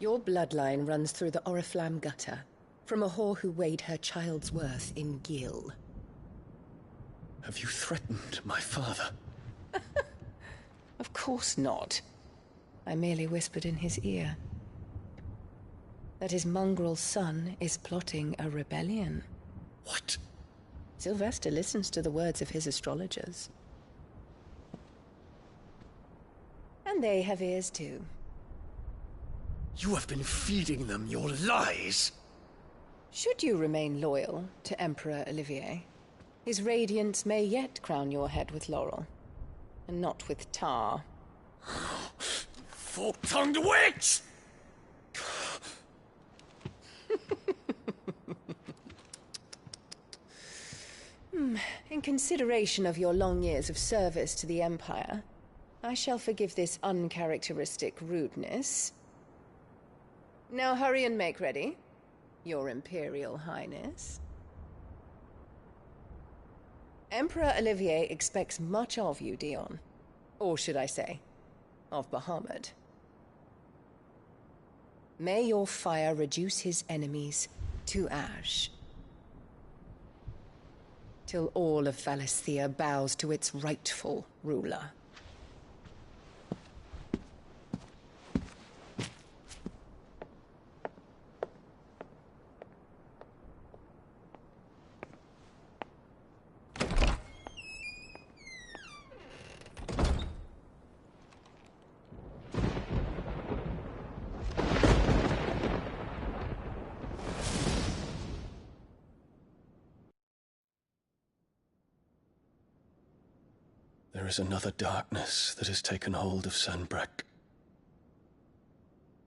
Your bloodline runs through the Oriflamme gutter, from a whore who weighed her child's worth in Gil. Have you threatened my father? Of course not. I merely whispered in his ear that his mongrel son is plotting a rebellion. What? Sylvester listens to the words of his astrologers. And they have ears too. You have been feeding them your lies! Should you remain loyal to Emperor Olivier, his radiance may yet crown your head with laurel, and not with tar. Fork-tongued witch! In consideration of your long years of service to the Empire, I shall forgive this uncharacteristic rudeness. Now hurry and make ready, Your Imperial Highness. Emperor Olivier expects much of you, Dion. Or should I say, of Bahamut. May your fire reduce his enemies to ash, till all of Valisthea bows to its rightful ruler. There is another darkness that has taken hold of Sanbreque.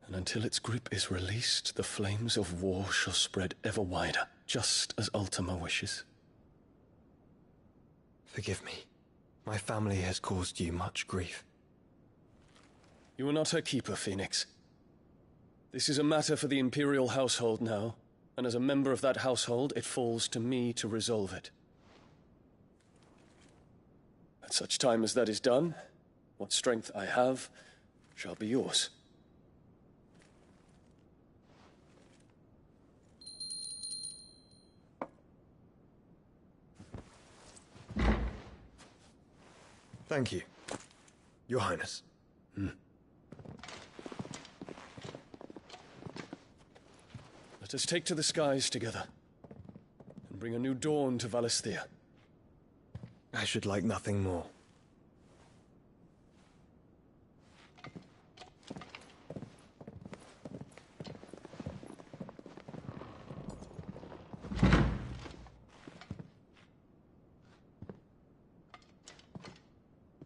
And until its grip is released, the flames of war shall spread ever wider, just as Ultima wishes. Forgive me. My family has caused you much grief. You are not her keeper, Phoenix. This is a matter for the Imperial household now, and as a member of that household, it falls to me to resolve it. At such time as that is done, what strength I have shall be yours. Thank you, Your Highness. Let us take to the skies together, and bring a new dawn to Valisthea. I should like nothing more.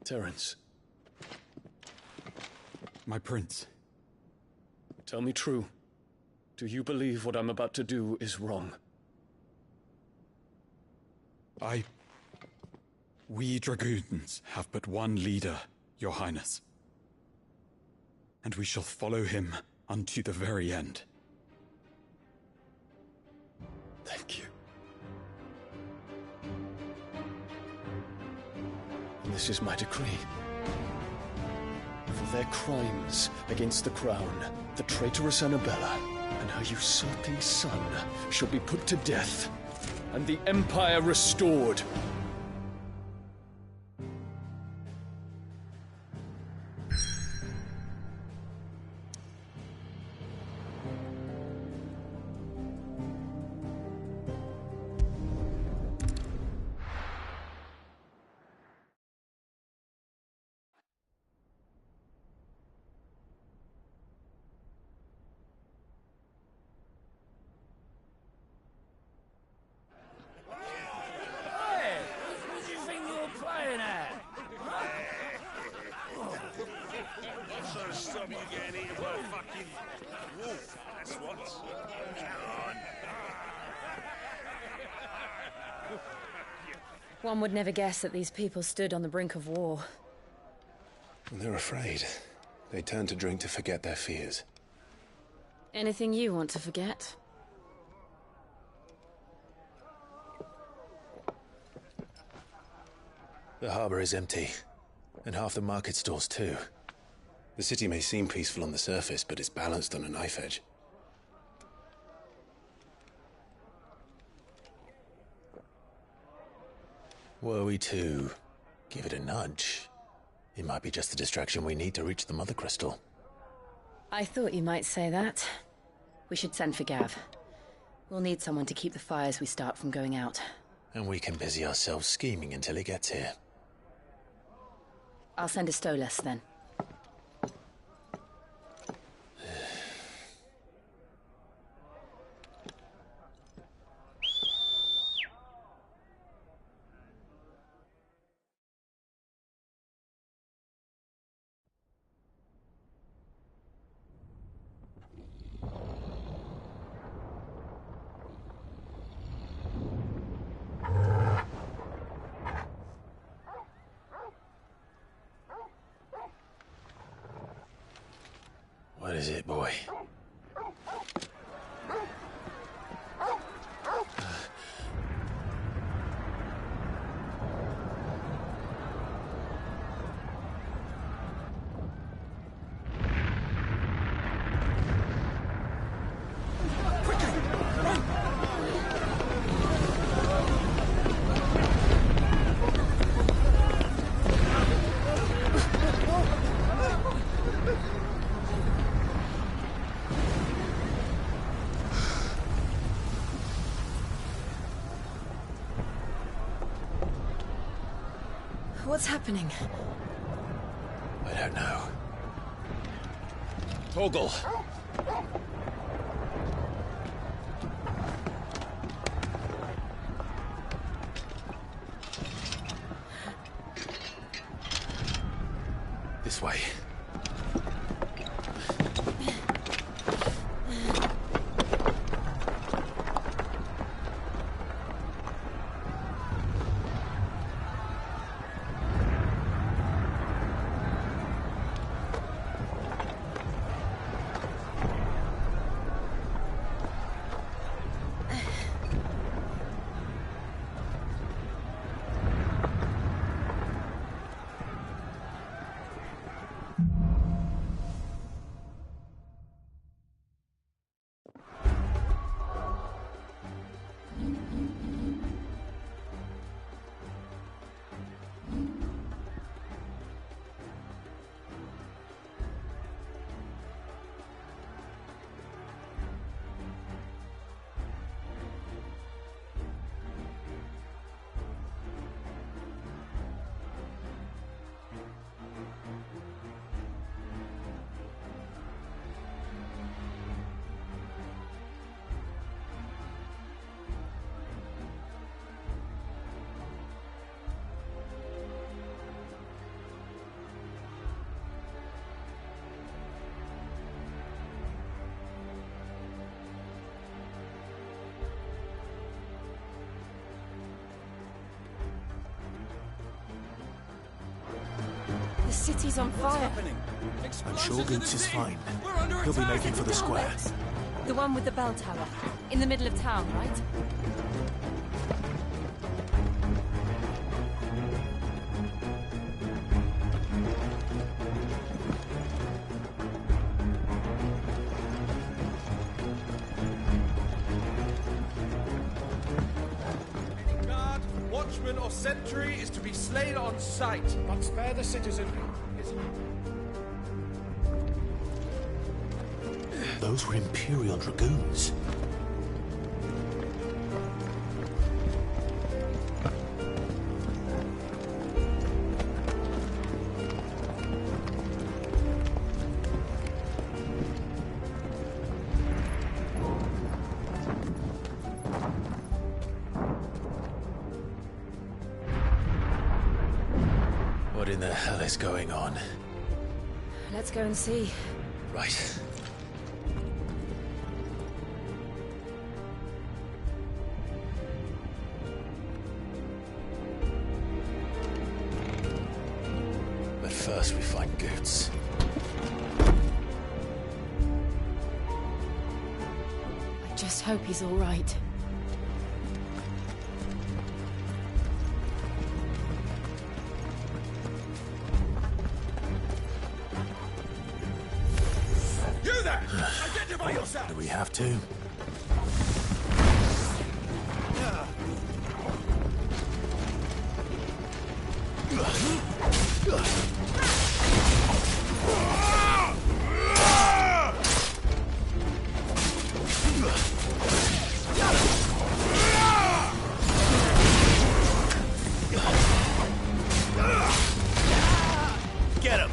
Terence. My prince. Tell me true. Do you believe what I'm about to do is wrong? We dragoons have but one leader, Your Highness. And we shall follow him unto the very end. Thank you. And this is my decree. For their crimes against the crown, the traitorous Annabella and her usurping son shall be put to death, and the Empire restored. One would never guess that these people stood on the brink of war. They're afraid. They turn to drink to forget their fears. Anything you want to forget? The harbor is empty, and half the market stalls too. The city may seem peaceful on the surface, but it's balanced on a knife edge. Were we to give it a nudge, it might be just the distraction we need to reach the Mother Crystal. I thought you might say that. We should send for Gav. We'll need someone to keep the fires we start from going out. And we can busy ourselves scheming until he gets here. I'll send a Stolas then. What is it, boy? What's happening? I don't know. Torgal! This way. city's on fire. I'm sure Goots is fine. He'll be making for the square. The one with the bell tower. In the middle of town, right? Guard, watchman or sentry is to be slain on sight, but spare the citizen. Those were Imperial Dragoons. What in the hell is going on? Let's go and see. Right. But first we find Goots. I just hope he's all right. You there! Identify yourself! Do we have to? Get him!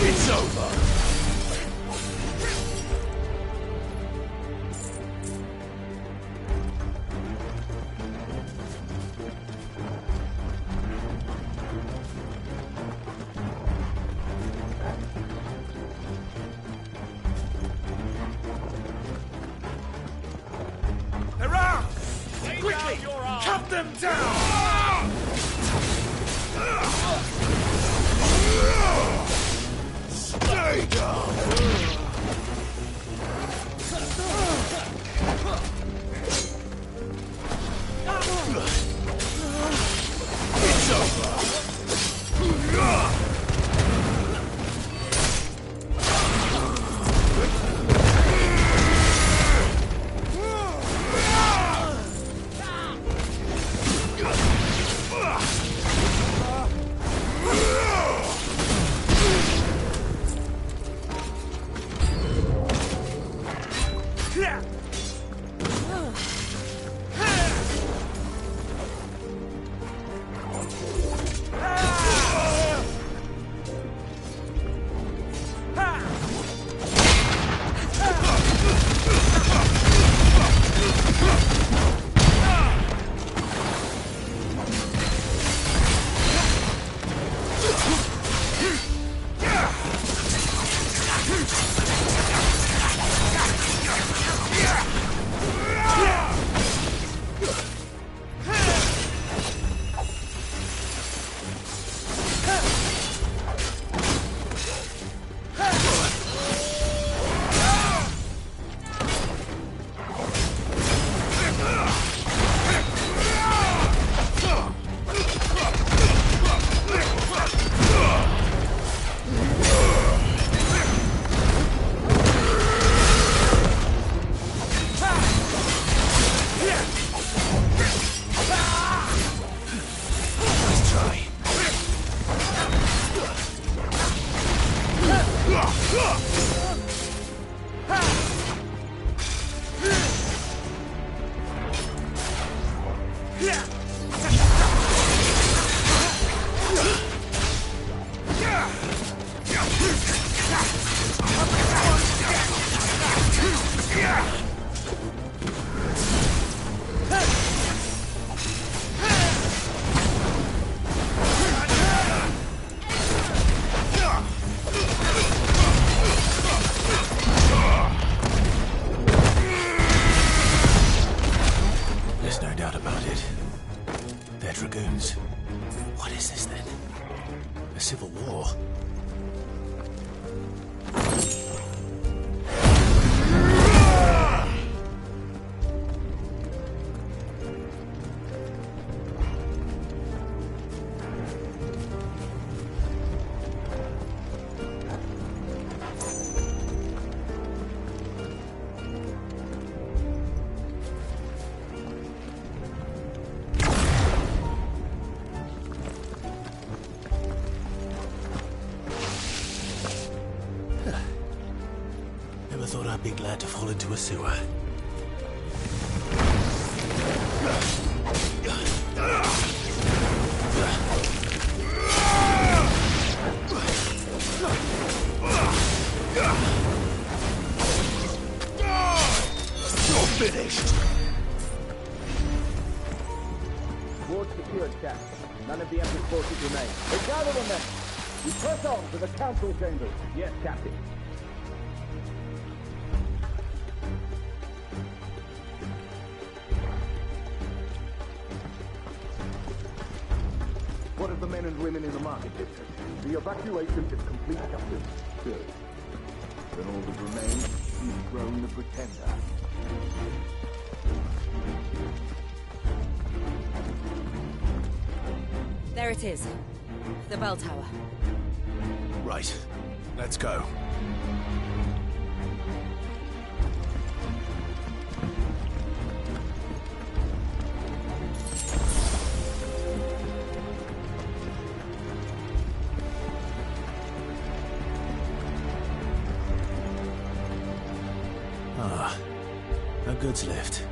It's over. Around! Quickly! Cut them down! Stay down! It's over. civil war. Never thought I'd be glad to fall into a sewer. You're finished! Ward secured, Cap. None of the Emperor's forces remain. They gather them then! We press on to the council chambers. Yes, Captain. What of the men and women in the market district? The evacuation is complete, Captain. Good. Then all that remains is dethrone the Pretender. There it is. The bell tower. Right. Let's go. Ah, a goods lift.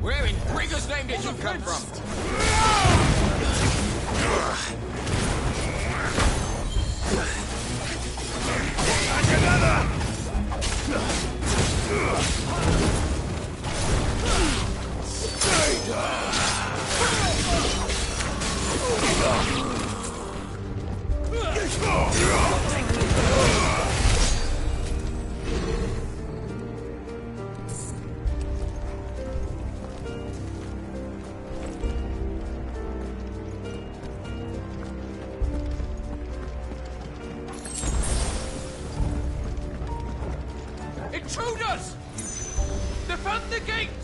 Where in Gregor's name did you come from? Intruders! Defend the gates!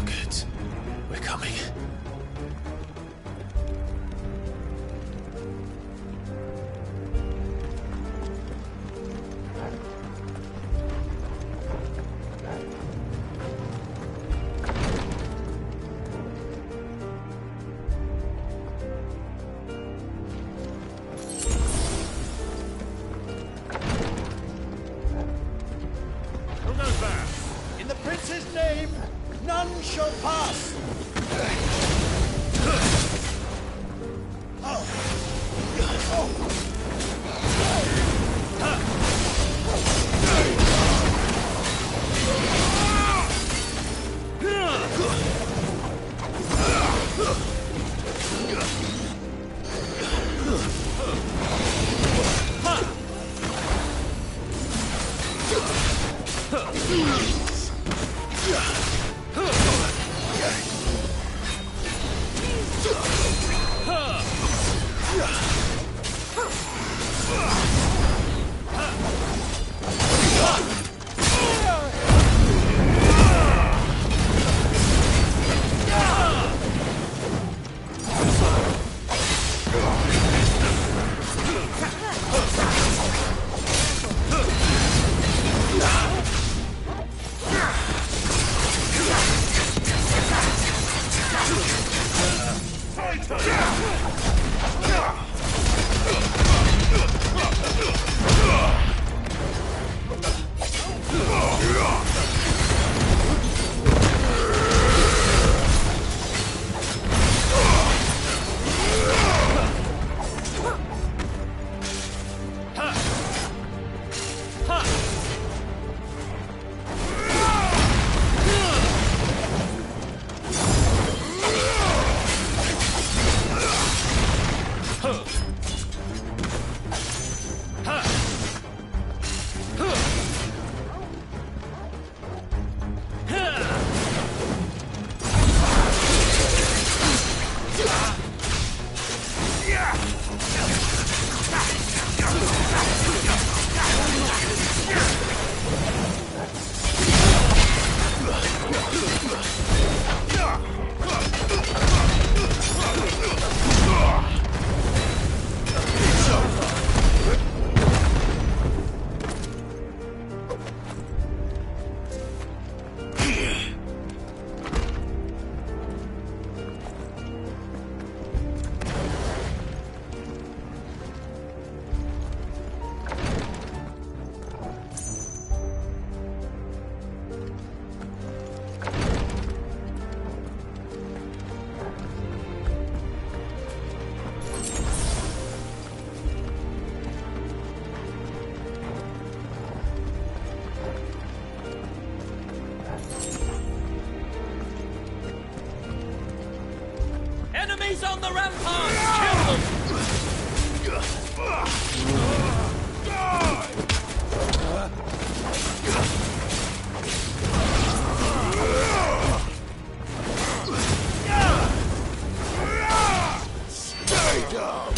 Good. We're coming. Who goes there? In the prince's name, none shall pass! Enemies on the ramparts! Kill them! Stay down!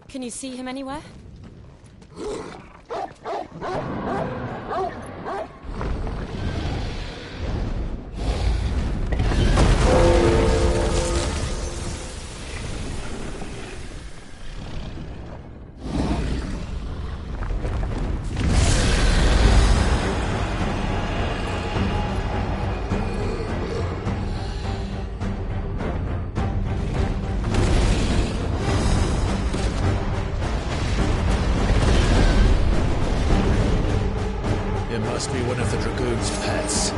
Can you see him anywhere? It must be one of the Dragoon's pets.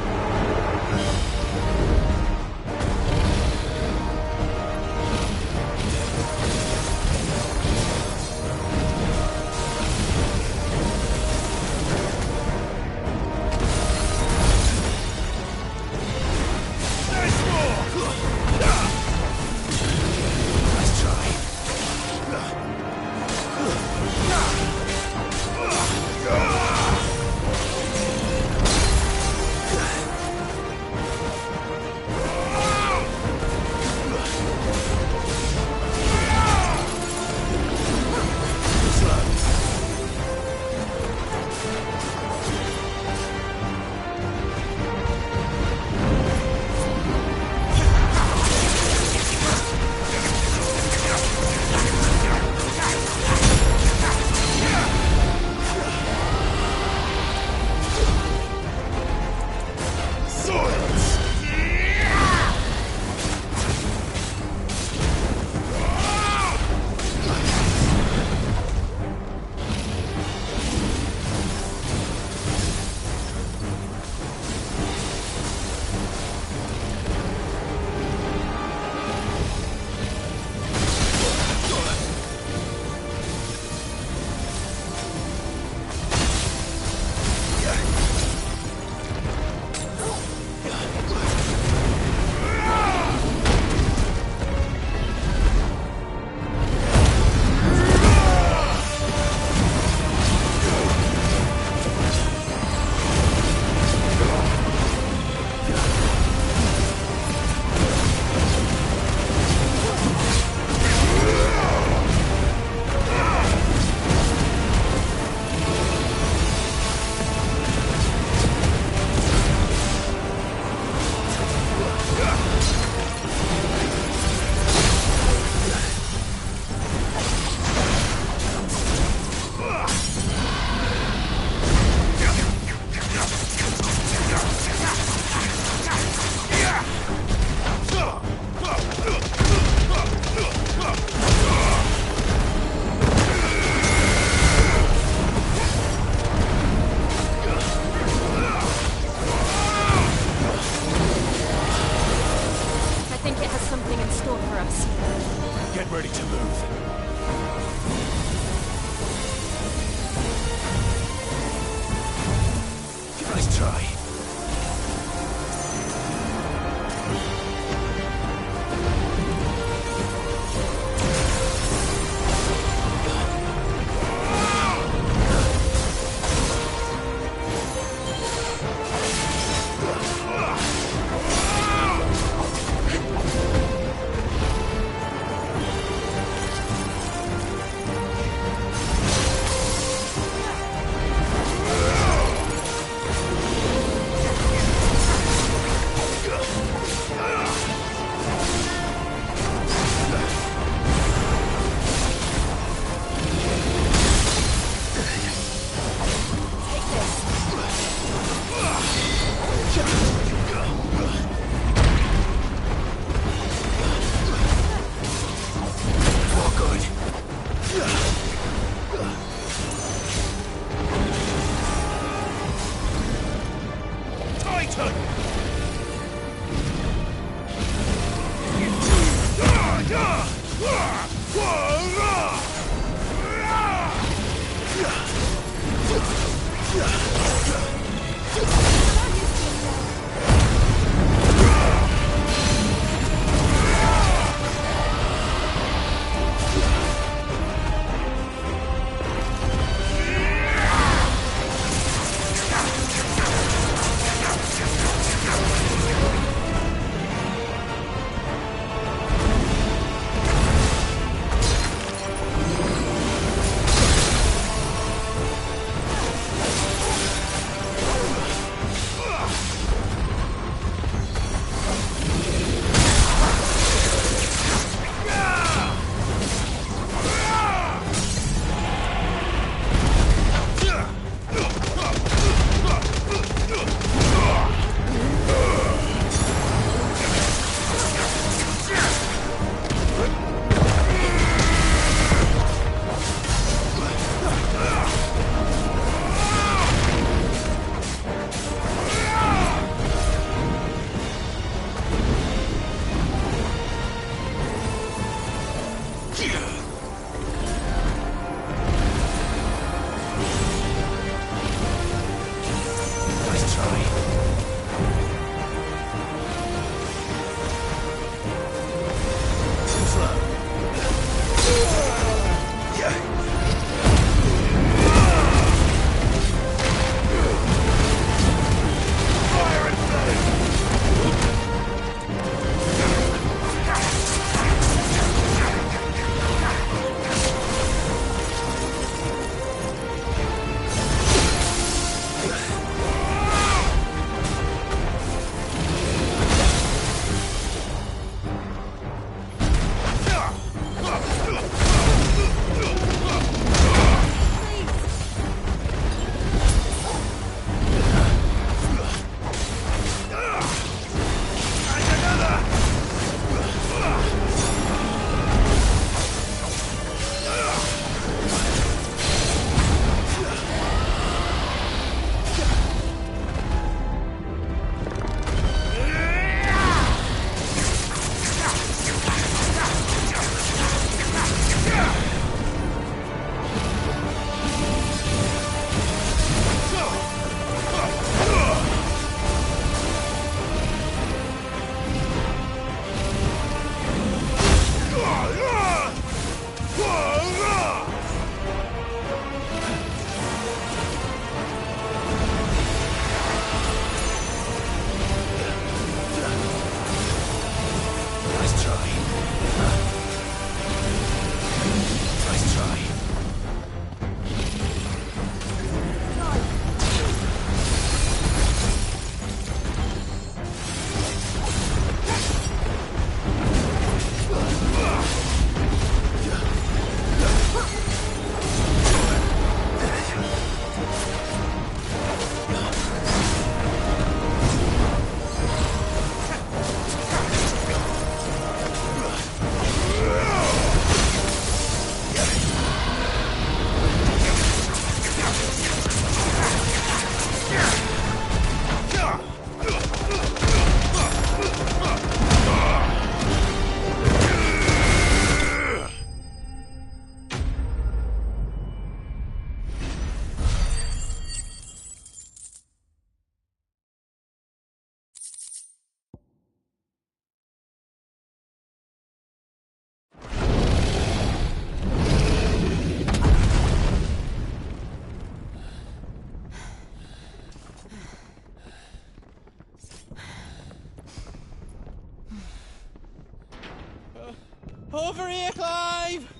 Over here, Clive!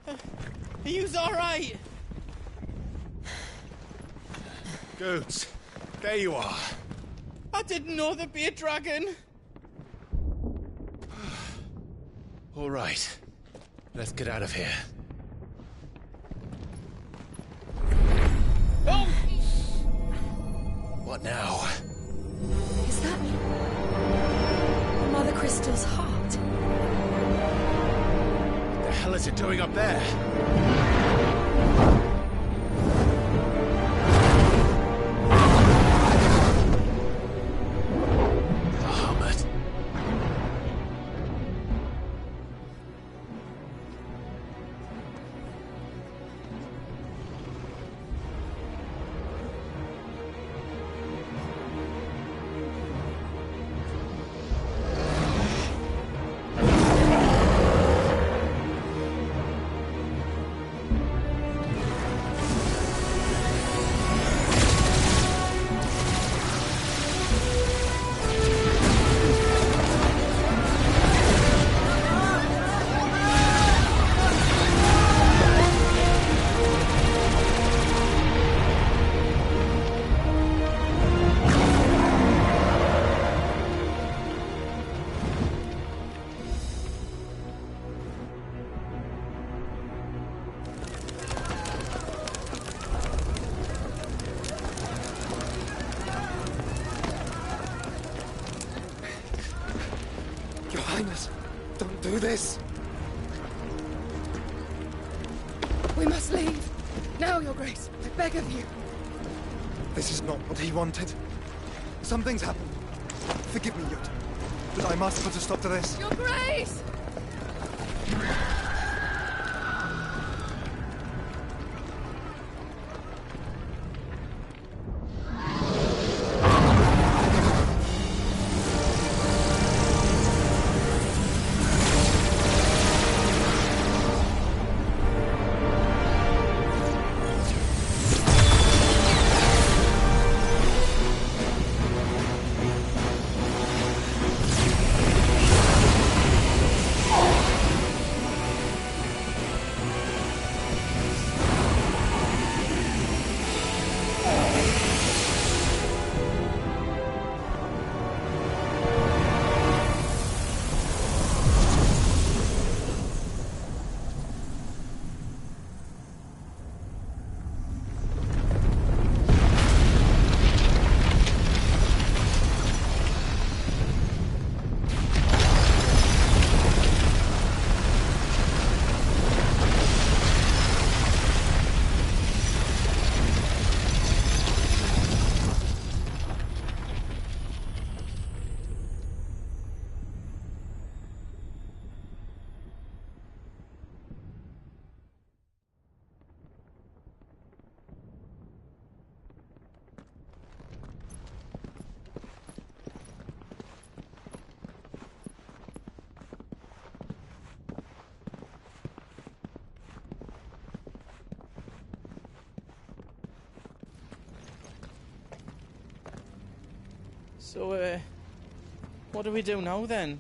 Are you alright? Goods, there you are. I didn't know there'd be a dragon. All right, let's get out of here. Oh! What now? Is that Mother Crystal's heart? What the hell is it doing up there? do this? We must leave. Now, Your Grace. I beg of you. This is not what he wanted. Something's happened. Forgive me, Yud, but I must put a stop to this. Your Grace! So, what do we do now, then?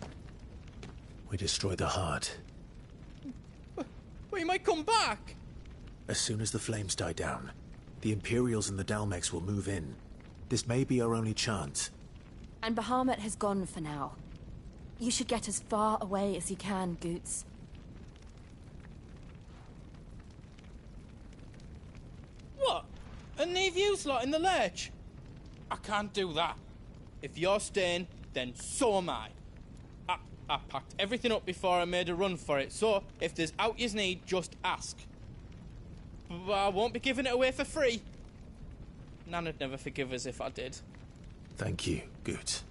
We destroy the heart. We might come back! As soon as the flames die down, the Imperials and the Dalmex will move in. This may be our only chance. And Bahamut has gone for now. You should get as far away as you can, Goots. What? And leave you lot in the lurch? I can't do that. If you're staying, then so am I. I packed everything up before I made a run for it, so if there's out yous need, just ask. But I won't be giving it away for free. Nana'd never forgive us if I did. Thank you, Goot.